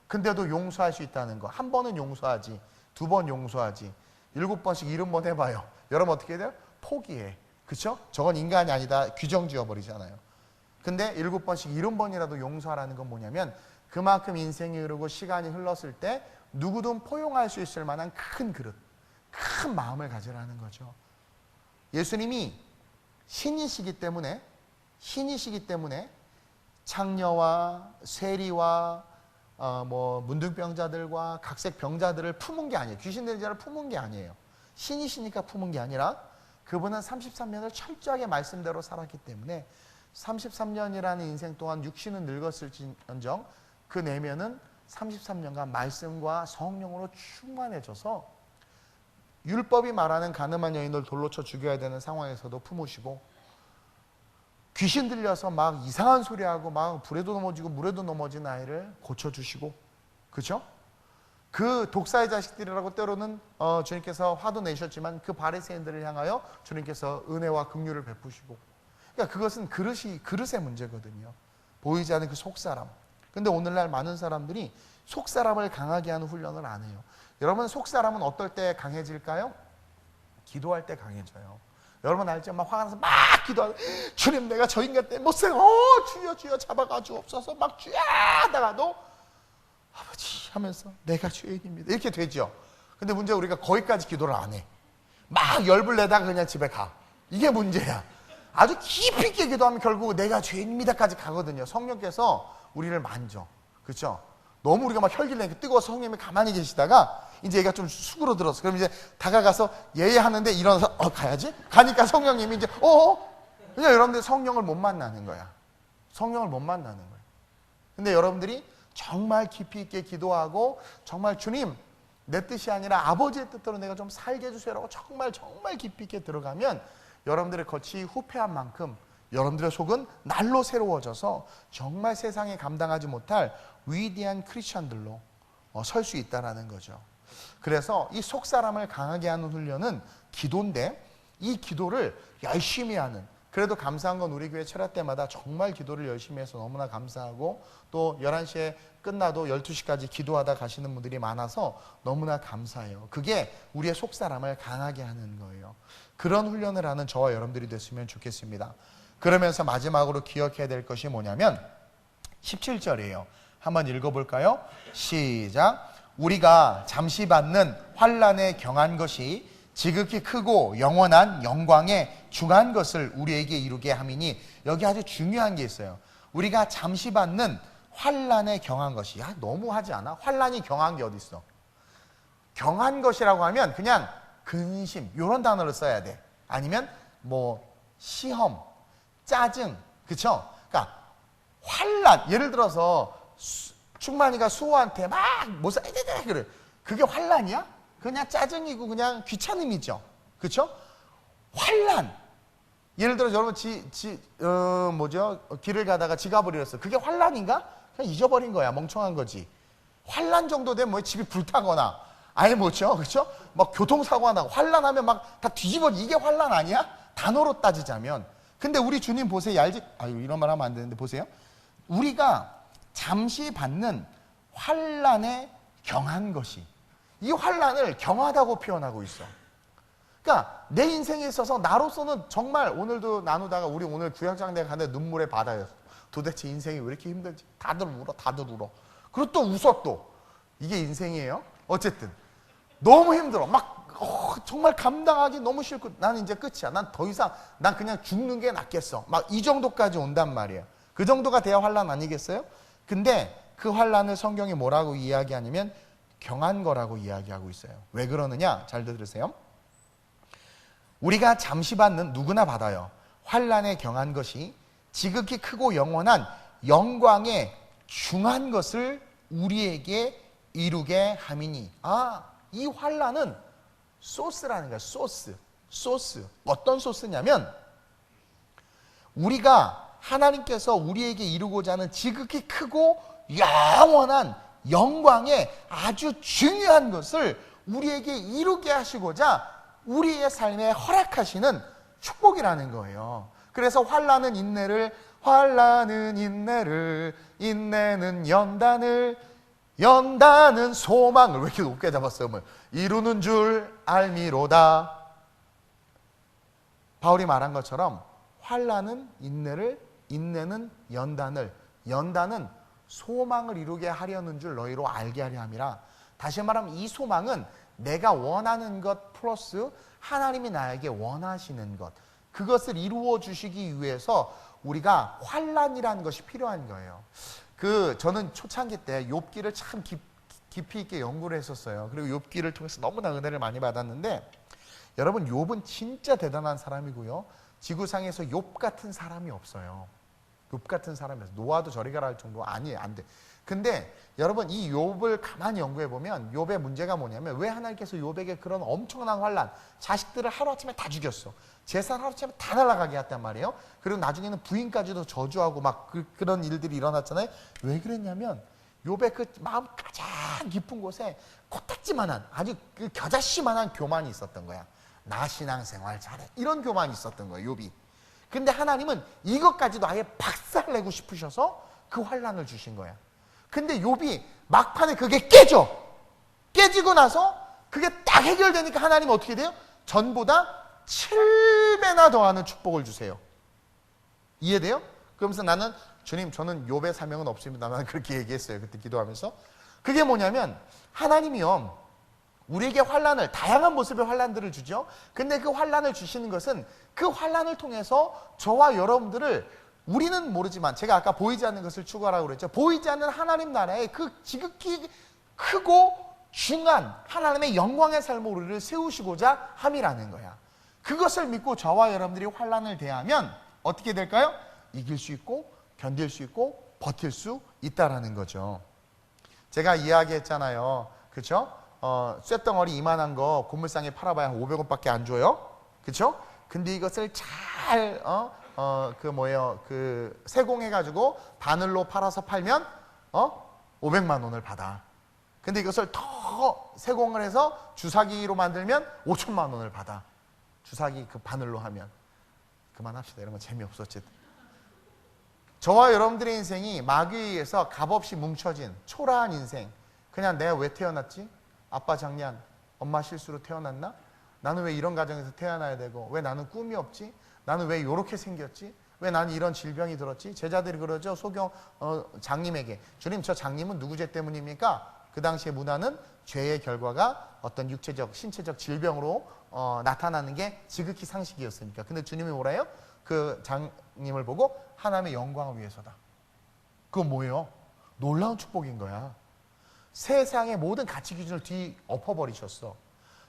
S1: 근데도 용서할 수 있다는 거. 한 번은 용서하지, 2번 용서하지, 7번씩 70번 해봐요. 여러분 어떻게 돼요? 포기해. 그쵸? 저건 인간이 아니다, 규정 지어버리잖아요. 근데 7번씩 70번이라도 용서하라는 건 뭐냐면, 그만큼 인생이 흐르고 시간이 흘렀을 때 누구든 포용할 수 있을 만한 큰 그릇, 큰 마음을 가지라는 거죠. 예수님이 신이시기 때문에 창녀와 세리와 문둥병자들과 각색 병자들을 품은 게 아니에요. 귀신 들린 자를 품은 게 아니에요. 신이시니까 품은 게 아니라 그분은 33년을 철저하게 말씀대로 살았기 때문에 33년이라는 인생 동안 육신은 늙었을지언정 그 내면은 33년간 말씀과 성령으로 충만해져서 율법이 말하는 가늠한 여인을 돌로 쳐 죽여야 되는 상황에서도 품으시고, 귀신 들려서 막 이상한 소리하고 막 불에도 넘어지고 물에도 넘어진 아이를 고쳐주시고, 그렇죠? 그 독사의 자식들이라고 때로는 주님께서 화도 내셨지만 그 바리새인들을 향하여 주님께서 은혜와 긍휼을 베푸시고, 그러니까 그것은 그릇의 문제거든요. 보이지 않는 그 속사람. 근데 오늘날 많은 사람들이 속사람을 강하게 하는 훈련을 안 해요. 여러분, 속사람은 어떨 때 강해질까요? 기도할 때 강해져요. 여러분 알죠? 막 화가 나서 막 기도하고, 주님 내가 저 인간 때문에 못 살아, 주여 잡아가 주옵소서 막 주여 하다가도 아버지 하면서 내가 죄인입니다 이렇게 되죠. 근데 문제가 우리가 거기까지 기도를 안 해. 막 열불 내다가 그냥 집에 가. 이게 문제야. 아주 깊이 있게 기도하면 결국 내가 죄인입니다까지 가거든요. 성령께서 우리를 만져. 그렇죠? 너무 우리가 막 혈기를 내니까 뜨거워서 성령님이 가만히 계시다가 이제 얘가 좀 수그러들었어. 그럼 이제 다가가서 예하는데 일어나서 가야지? 가니까 성령님이 이제 그냥 여러분들 성령을 못 만나는 거야. 성령을 못 만나는 거야. 근데 여러분들이 정말 깊이 있게 기도하고 정말 주님 내 뜻이 아니라 아버지의 뜻대로 내가 좀 살게 해주세요라고 정말 깊이 있게 들어가면 여러분들의 겉이 후패한 만큼 여러분들의 속은 날로 새로워져서 정말 세상에 감당하지 못할 위대한 크리스천들로 설 수 있다는 거죠. 그래서 이 속사람을 강하게 하는 훈련은 기도인데, 이 기도를 열심히 하는, 그래도 감사한 건 우리 교회 철야 때마다 정말 기도를 열심히 해서 너무나 감사하고, 또 11시에 끝나도 12시까지 기도하다 가시는 분들이 많아서 너무나 감사해요. 그게 우리의 속사람을 강하게 하는 거예요. 그런 훈련을 하는 저와 여러분들이 됐으면 좋겠습니다. 그러면서 마지막으로 기억해야 될 것이 뭐냐면 17절이에요. 한번 읽어볼까요? 시작. 우리가 잠시 받는 환난에 경한 것이 지극히 크고 영원한 영광에 중한 것을 우리에게 이루게 함이니, 여기 아주 중요한 게 있어요. 우리가 잠시 받는 환난에 경한 것이, 너무하지 않아? 환난이 경한 게 어디 있어? 경한 것이라고 하면 그냥 근심 이런 단어를 써야 돼. 아니면 뭐 시험, 짜증, 그쵸? 그러니까 환난, 예를 들어서 충만이가 수호한테 막 뭐 써야 돼 그래. 그게 환난이야? 그냥 짜증이고 그냥 귀찮음이죠. 그쵸? 환난. 예를 들어 여러분 길을 가다가 지갑을 잃었어. 그게 환난인가? 그냥 잊어버린 거야. 멍청한 거지. 환난 정도 되면 뭐 집이 불타거나 아예 뭐죠? 그쵸? 막 교통사고가 나고 환난하면 막 다 뒤집어지. 이게 환난 아니야? 단어로 따지자면. 근데 우리 주님 보세요. 이런 말 하면 안 되는데 보세요. 우리가 잠시 받는 환난에 경한 것이, 이 환난을 경하다고 표현하고 있어. 그러니까 내 인생에 있어서 나로서는 정말 오늘도 나누다가 우리 오늘 구역장대 가는데 눈물의 바다였어. 도대체 인생이 왜 이렇게 힘들지? 다들 울어, 다들 울어. 그리고 또 웃어 또. 이게 인생이에요? 어쨌든 너무 힘들어. 막 정말 감당하기 너무 싫고 나는 이제 끝이야. 난 더 이상 난 그냥 죽는 게 낫겠어. 막 이 정도까지 온단 말이에요. 그 정도가 돼야 환난 아니겠어요? 근데 그 환난을 성경이 뭐라고 이야기하냐면 경한 거라고 이야기하고 있어요. 왜 그러느냐? 잘 들으세요. 우리가 잠시 받는 누구나 받아요. 환난에 경한 것이 지극히 크고 영원한 영광에 중한 것을 우리에게 이루게 함이니. 이 환난은 소스라는 거야. 소스. 어떤 소스냐면 우리가 하나님께서 우리에게 이루고자 하는 지극히 크고 영원한 영광의 아주 중요한 것을 우리에게 이루게 하시고자 우리의 삶에 허락하시는 축복이라는 거예요. 그래서 환난은 인내를, 인내는 연단은 소망을, 왜 이렇게 높게 잡았어요? 이루는 줄 알미로다. 바울이 말한 것처럼 환난은 인내를, 인내는 연단은 소망을 이루게 하려는 줄 너희로 알게 하려 함이라. 다시 말하면 이 소망은 내가 원하는 것 플러스 하나님이 나에게 원하시는 것, 그것을 이루어 주시기 위해서 우리가 환난이라는 것이 필요한 거예요. 저는 초창기 때 욥기를 참 깊이 있게 연구를 했었어요. 그리고 욥기를 통해서 너무나 은혜를 많이 받았는데, 여러분 욥은 진짜 대단한 사람이고요. 지구상에서 욥 같은 사람이 없어요. 욥 같은 사람이 없어요. 노아도 저리 가라 할 정도 아니에요. 안 돼. 근데 여러분 이 욥을 가만히 연구해 보면 욥의 문제가 뭐냐면, 왜 하나님께서 욥에게 그런 엄청난 환난, 자식들을 하루아침에 다 죽였어. 재산 하루아침에 다 날아가게 했단 말이에요. 그리고 나중에는 부인까지도 저주하고 막 그런 일들이 일어났잖아요. 왜 그랬냐면 욥의 그 마음 가장 깊은 곳에 코딱지만한, 아주 그 겨자씨만한 교만이 있었던 거야. 나 신앙생활 잘해, 이런 교만이 있었던 거예요, 욥이. 근데 하나님은 이것까지도 아예 박살내고 싶으셔서 그 환난을 주신 거야. 근데 욥이 막판에 그게 깨지고 나서 그게 딱 해결되니까 하나님은 어떻게 돼요? 전보다 7배나 더하는 축복을 주세요. 이해돼요? 그러면서 나는, 주님 저는 욥의 사명은 없습니다, 나는 그렇게 얘기했어요, 그때 기도하면서. 그게 뭐냐면 하나님이요, 우리에게 환난을, 다양한 모습의 환난들을 주죠. 근데 그 환난을 주시는 것은 그 환난을 통해서 저와 여러분들을, 우리는 모르지만 제가 아까 보이지 않는 것을 추구하라고 그랬죠. 보이지 않는 하나님 나라의 그 지극히 크고 중한 하나님의 영광의 삶으로 우리를 세우시고자 함이라는 거야. 그것을 믿고 저와 여러분들이 환난을 대하면 어떻게 될까요? 이길 수 있고 견딜 수 있고 버틸 수 있다라는 거죠. 제가 이야기했잖아요. 그렇죠? 쇳덩어리 이만한 거 고물상에 팔아봐야 500원밖에 안 줘요. 그렇죠? 근데 이것을 잘 세공해가지고 바늘로 팔아서 팔면 500만 원을 받아. 근데 이것을 더 세공을 해서 주사기로 만들면 5천만 원을 받아. 주사기 그 바늘로 하면. 그만합시다. 이런 거 재미없었지. 저와 여러분들의 인생이 마귀에 의해서 값없이 뭉쳐진 초라한 인생. 그냥 내가 왜 태어났지? 아빠 장난, 엄마 실수로 태어났나? 나는 왜 이런 가정에서 태어나야 되고, 왜 나는 꿈이 없지? 나는 왜 이렇게 생겼지? 왜 나는 이런 질병이 들었지? 제자들이 그러죠. 소경 장님에게, 주님 저 장님은 누구 죄 때문입니까? 그 당시에 문화는 죄의 결과가 어떤 육체적, 신체적 질병으로 나타나는 게 지극히 상식이었으니까. 근데 주님이 뭐라 해요? 그 장님을 보고 하나님의 영광을 위해서다. 그건 뭐예요? 놀라운 축복인 거야. 세상의 모든 가치 기준을 뒤엎어버리셨어.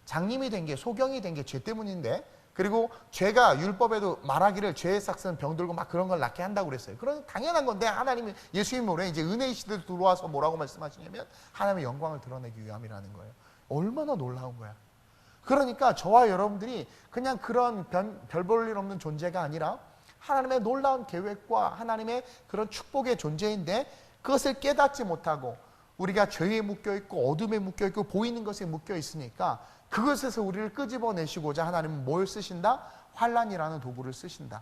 S1: 장님이 된 게, 소경이 된 게 죄 때문인데, 그리고 죄가 율법에도 말하기를 죄의 싹은 병들고 막 그런 걸 낫게 한다고 그랬어요. 그런 당연한 건데, 하나님이, 예수님이 뭐래? 이제 은혜의 시대에 들어와서 뭐라고 말씀하시냐면 하나님의 영광을 드러내기 위함이라는 거예요. 얼마나 놀라운 거야. 그러니까 저와 여러분들이 그냥 그런 별 볼 일 없는 존재가 아니라 하나님의 놀라운 계획과 하나님의 그런 축복의 존재인데, 그것을 깨닫지 못하고 우리가 죄에 묶여있고 어둠에 묶여있고 보이는 것에 묶여있으니까 그것에서 우리를 끄집어내시고자 하나님은 뭘 쓰신다? 환난이라는 도구를 쓰신다.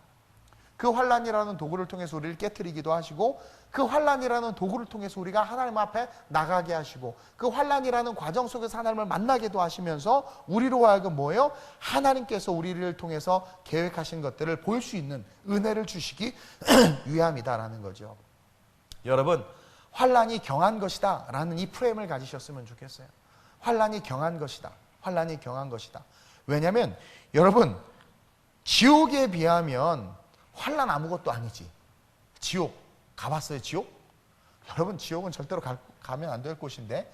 S1: 그 환난이라는 도구를 통해서 우리를 깨트리기도 하시고, 그 환난이라는 도구를 통해서 우리가 하나님 앞에 나가게 하시고, 그 환난이라는 과정 속에서 하나님을 만나게도 하시면서 우리로 하여금 뭐예요? 하나님께서 우리를 통해서 계획하신 것들을 볼 수 있는 은혜를 주시기 위함이다라는 거죠. 여러분, 환난이 경한 것이다 라는 이 프레임을 가지셨으면 좋겠어요. 환난이 경한 것이다. 환난이 경한 것이다. 왜냐하면 여러분, 지옥에 비하면 환난 아무것도 아니지. 지옥 가봤어요? 지옥? 여러분, 지옥은 절대로 가면 안 될 곳인데,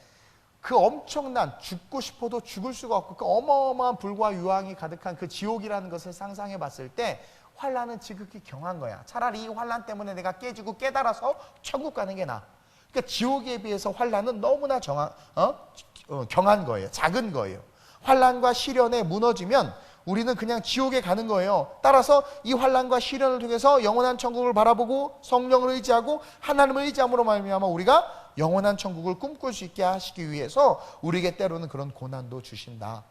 S1: 그 엄청난, 죽고 싶어도 죽을 수가 없고 그 어마어마한 불과 유황이 가득한 그 지옥이라는 것을 상상해 봤을 때 환난은 지극히 경한 거야. 차라리 이 환난 때문에 내가 깨지고 깨달아서 천국 가는 게 나아. 그러니까 지옥에 비해서 환난은 너무나 경한 거예요. 작은 거예요. 환난과 시련에 무너지면 우리는 그냥 지옥에 가는 거예요. 따라서 이 환난과 시련을 통해서 영원한 천국을 바라보고 성령을 의지하고 하나님을 의지함으로 말미암아 우리가 영원한 천국을 꿈꿀 수 있게 하시기 위해서 우리에게 때로는 그런 고난도 주신다.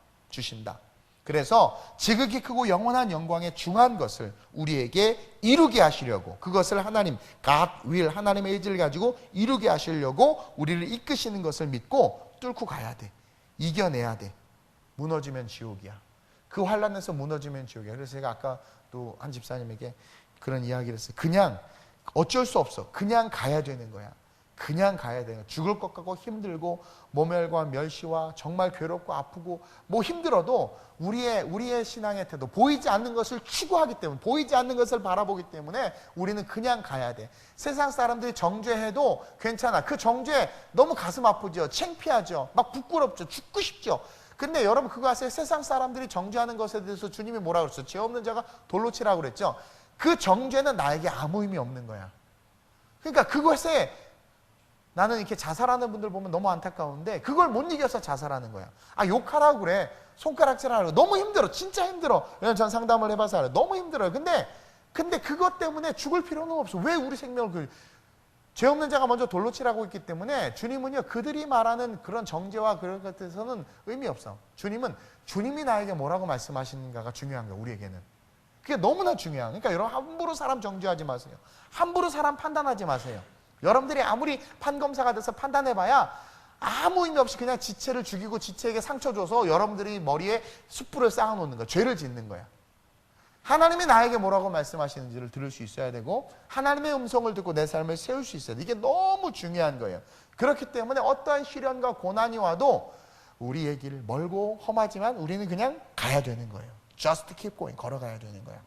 S1: 그래서 지극히 크고 영원한 영광의 중한 것을 우리에게 이루게 하시려고, 그것을 하나님, God will, 하나님의 의지를 가지고 이루게 하시려고 우리를 이끄시는 것을 믿고 뚫고 가야 돼. 이겨내야 돼. 무너지면 지옥이야. 그 환난에서 무너지면 지옥이야. 그래서 제가 아까 또 한 집사님에게 그런 이야기를 했어요. 그냥 어쩔 수 없어. 그냥 가야 되는 거야. 그냥 가야 돼요. 죽을 것 같고 힘들고 모멸과 멸시와 정말 괴롭고 아프고 뭐 힘들어도 우리의 신앙의 태도, 보이지 않는 것을 추구하기 때문에, 보이지 않는 것을 바라보기 때문에 우리는 그냥 가야 돼. 세상 사람들이 정죄해도 괜찮아. 그 정죄 너무 가슴 아프죠. 창피하죠. 막 부끄럽죠. 죽고 싶죠. 근데 여러분 그거 아세요? 세상 사람들이 정죄하는 것에 대해서 주님이 뭐라고 그랬어요? 죄 없는 자가 돌로 치라고 그랬죠. 그 정죄는 나에게 아무 의미 없는 거야. 그러니까 그것에 나는 이렇게 자살하는 분들 보면 너무 안타까운데 그걸 못 이겨서 자살하는 거야. 아, 욕하라고 그래. 손가락질하라고. 너무 힘들어. 진짜 힘들어. 왜냐면 전 상담을 해봐서 알아요. 너무 힘들어요. 근데 그것 때문에 죽을 필요는 없어. 왜 우리 생명을 죄 없는 자가 먼저 돌로 치라고 했기 때문에 주님은요, 그들이 말하는 그런 정죄와 그런 것에서는 의미 없어. 주님이 나에게 뭐라고 말씀하시는가가 중요한 거야, 우리에게는. 그게 너무나 중요한. 그러니까 여러분 함부로 사람 정죄하지 마세요. 함부로 사람 판단하지 마세요. 여러분들이 아무리 판검사가 돼서 판단해봐야 아무 의미 없이 그냥 지체를 죽이고 지체에게 상처 줘서 여러분들이 머리에 숯불을 쌓아놓는 거야. 죄를 짓는 거야. 하나님이 나에게 뭐라고 말씀하시는지를 들을 수 있어야 되고 하나님의 음성을 듣고 내 삶을 세울 수 있어야 돼. 이게 너무 중요한 거예요. 그렇기 때문에 어떠한 시련과 고난이 와도 우리의 길 멀고 험하지만 우리는 그냥 가야 되는 거예요. Just keep going. 걸어가야 되는 거야.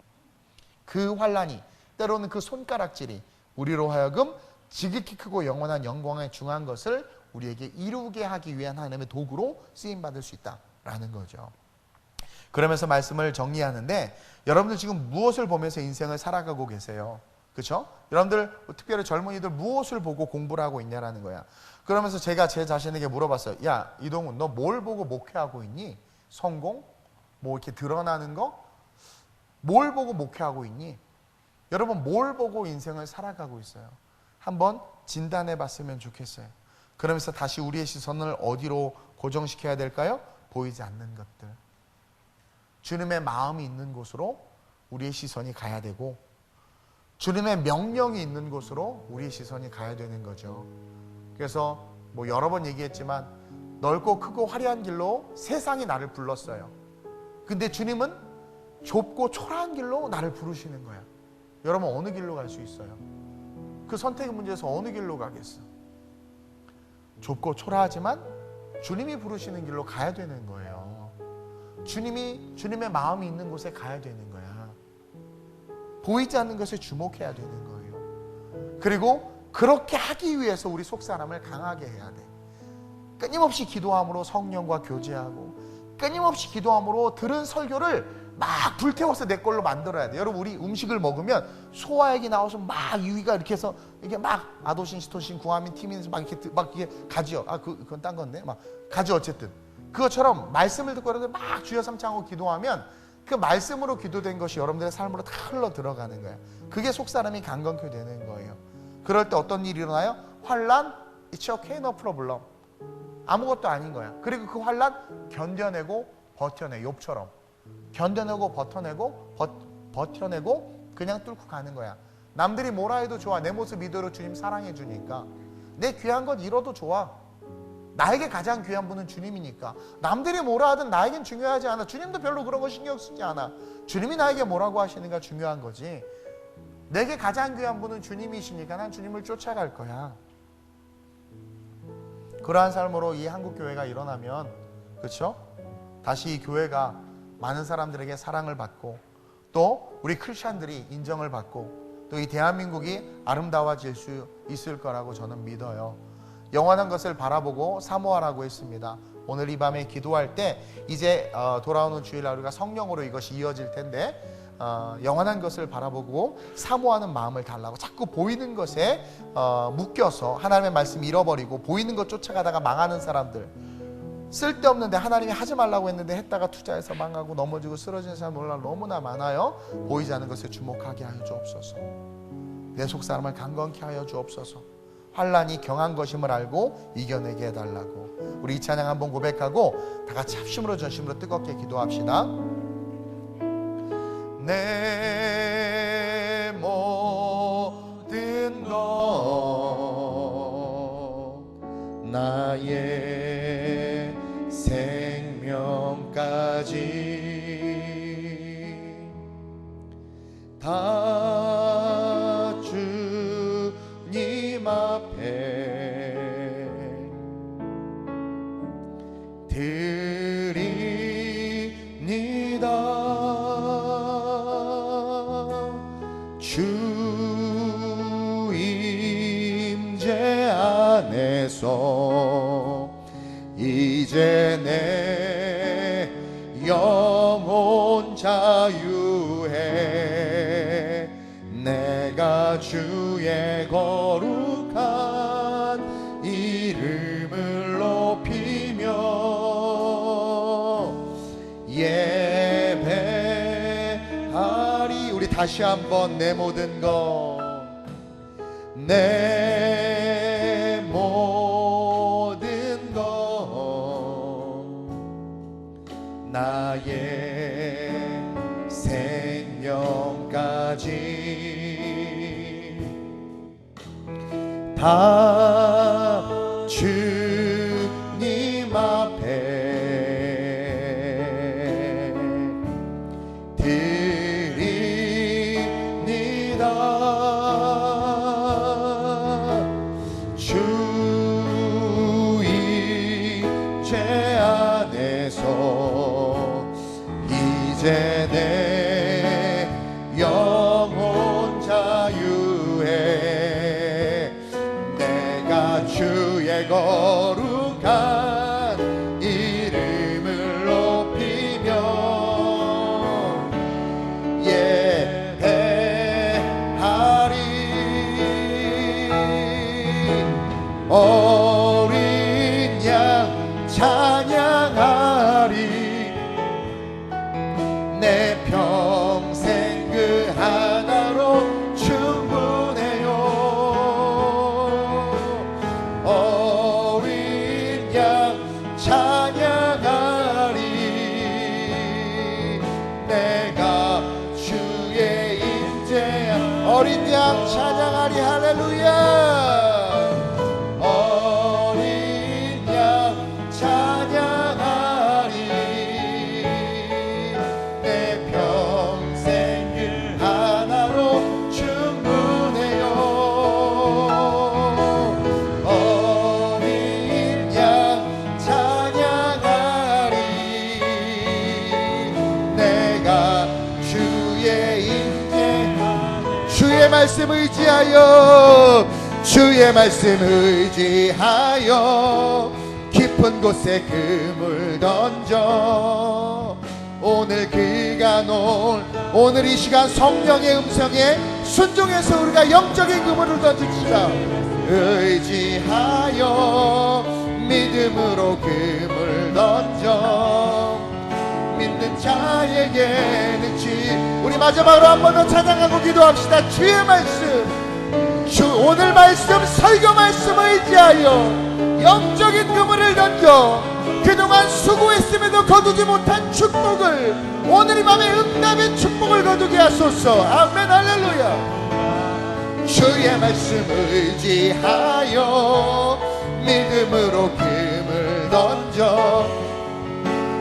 S1: 그 환난이, 때로는 그 손가락질이 우리로 하여금 지극히 크고 영원한 영광에 중한 것을 우리에게 이루게 하기 위한 하나님의 도구로 쓰임받을 수 있다라는 거죠. 그러면서 말씀을 정리하는데, 여러분들 지금 무엇을 보면서 인생을 살아가고 계세요? 그렇죠? 여러분들, 특별히 젊은이들 무엇을 보고 공부를 하고 있냐라는 거야. 그러면서 제가 제 자신에게 물어봤어요. 야, 이동훈, 너 뭘 보고 목회하고 있니? 성공? 뭐 이렇게 드러나는 거? 뭘 보고 목회하고 있니? 여러분, 뭘 보고 인생을 살아가고 있어요? 한번 진단해 봤으면 좋겠어요. 그러면서 다시 우리의 시선을 어디로 고정시켜야 될까요? 보이지 않는 것들. 주님의 마음이 있는 곳으로 우리의 시선이 가야 되고, 주님의 명령이 있는 곳으로 우리의 시선이 가야 되는 거죠. 그래서 뭐 여러 번 얘기했지만 넓고 크고 화려한 길로 세상이 나를 불렀어요. 근데 주님은 좁고 초라한 길로 나를 부르시는 거야. 여러분, 어느 길로 갈 수 있어요? 그 선택의 문제에서 어느 길로 가겠어? 좁고 초라하지만 주님이 부르시는 길로 가야 되는 거예요. 주님의 마음이 있는 곳에 가야 되는 거야. 보이지 않는 것에 주목해야 되는 거예요. 그리고 그렇게 하기 위해서 우리 속사람을 강하게 해야 돼. 끊임없이 기도함으로 성령과 교제하고, 끊임없이 기도함으로 들은 설교를 막 불태워서 내 걸로 만들어야 돼. 여러분, 우리 음식을 먹으면 소화액이 나와서 막 유위가 이렇게 해서 이게 막 아도신, 시토신, 구아민, 티민에서 막 이렇게 가지요. 그건 딴 건데 막 가지. 어쨌든 그것처럼 말씀을 듣고 여러분들 막 주여 삼창하고 기도하면 그 말씀으로 기도된 것이 여러분들의 삶으로 다 흘러 들어가는 거예요. 그게 속사람이 강건케 되는 거예요. 그럴 때 어떤 일이 일어나요? 환란, it's okay, no problem. 아무것도 아닌 거야. 그리고 그 환란 견뎌내고 버텨내. 욥처럼 견뎌내고 버텨내고 그냥 뚫고 가는 거야. 남들이 뭐라 해도 좋아. 내 모습 이대로 주님 사랑해 주니까. 내 귀한 것 잃어도 좋아. 나에게 가장 귀한 분은 주님이니까. 남들이 뭐라 하든 나에겐 중요하지 않아. 주님도 별로 그런 거 신경 쓰지 않아. 주님이 나에게 뭐라고 하시는가 중요한 거지. 내게 가장 귀한 분은 주님이시니까 난 주님을 쫓아갈 거야. 그러한 삶으로 이 한국교회가 일어나면, 그렇죠? 다시 이 교회가 많은 사람들에게 사랑을 받고, 또 우리 크리스찬들이 인정을 받고, 또 이 대한민국이 아름다워질 수 있을 거라고 저는 믿어요. 영원한 것을 바라보고 사모하라고 했습니다. 오늘 이 밤에 기도할 때 이제 돌아오는 주일날 우리가 성령으로 이것이 이어질 텐데, 영원한 것을 바라보고 사모하는 마음을 달라고. 자꾸 보이는 것에 묶여서 하나님의 말씀 잃어버리고 보이는 것 쫓아가다가 망하는 사람들, 쓸데없는데 하나님이 하지 말라고 했는데 했다가 투자해서 망하고 넘어지고 쓰러지는 사람 오늘날 너무나 많아요. 보이지 않는 것에 주목하게 하여 주옵소서. 내 속사람을 강건케 하여 주옵소서. 환난이 경한 것임을 알고 이겨내게 해달라고. 우리 이 찬양 한번 고백하고 다 같이 합심으로 전심으로 뜨겁게 기도합시다. 내 모든 것 나의 생명까지 다 주님 앞에 드립니다. 주 임재 안에서 이제 내 영혼 자유해. 내가 주의 거룩한 이름을 높이며 예배하리. 우리 다시 한번 내 모든 것, 내 모든 것 나의 생명까지 다 주님 앞에 드립니다. 주 임재 안에서 이제 내 영혼 자유해. 내가 주의 거룩한 이름을 높이며 예배하리. 어린 양 찬양하리. 내 평생 그 하나로 충분해요. 어린 양 찬양하리. 내가 주의 임재한 어린 양 찬양하리. 할렐루야. 어린 양 찬양하리. 내 평생 그 하나로 충분해요. 어린 양 찬양하리. 내가 주의 임재, 주의 말씀 의지하여, 주의 말씀 의지하여 깊은 곳에 그물 던져. 오늘 그가 오늘 이 시간 성령의 음성에 순종해서 우리가 영적인 그물을 던집시다. 의지하여 믿음으로 그물 던져. 믿는 자에게 능치. 우리 마지막으로 한 번 더 찬양하고 기도합시다. 주의 말씀,
S2: 주 오늘 말씀 설교 말씀을 의지하여 영적인 그물을 던져 그동안 수고했음에도 거두지 못한 축복을 오늘 이 밤에 응답의 축복을 거두게 하소서. 아멘 할렐루야. 주의 말씀을 의지하여 믿음으로 금을 던져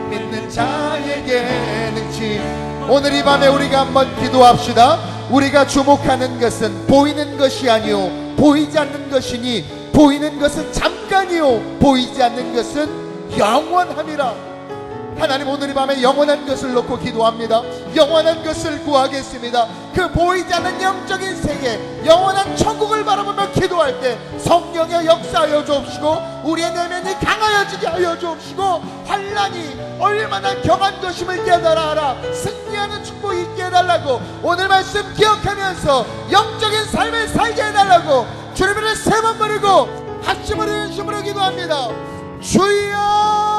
S2: 믿는 자에게 능치. 오늘 이 밤에 우리가 한번 기도합시다. 우리가 주목하는 것은 보이는 것이 아니요 보이지 않는 것이니 보이는 것은 잠깐이요 보이지 않는 것은 영원함이라. 하나님 오늘 이 밤에 영원한 것을 놓고 기도합니다. 영원한 것을 구하겠습니다. 그 보이지 않는 영적인 세계 영원한 천국을 바라보며 기도할 때 성령의 역사하여 주옵시고 우리의 내면이 강하여지게 하여 주옵시고 환난이 얼마나 경한 것임을 깨달아라. 승리하는 축복이 있게 해달라고 오늘 말씀 기억하면서 영적인 삶을 살게 해달라고 주님을 세 번 부르고 합심으로 연심으로 기도합니다. 주여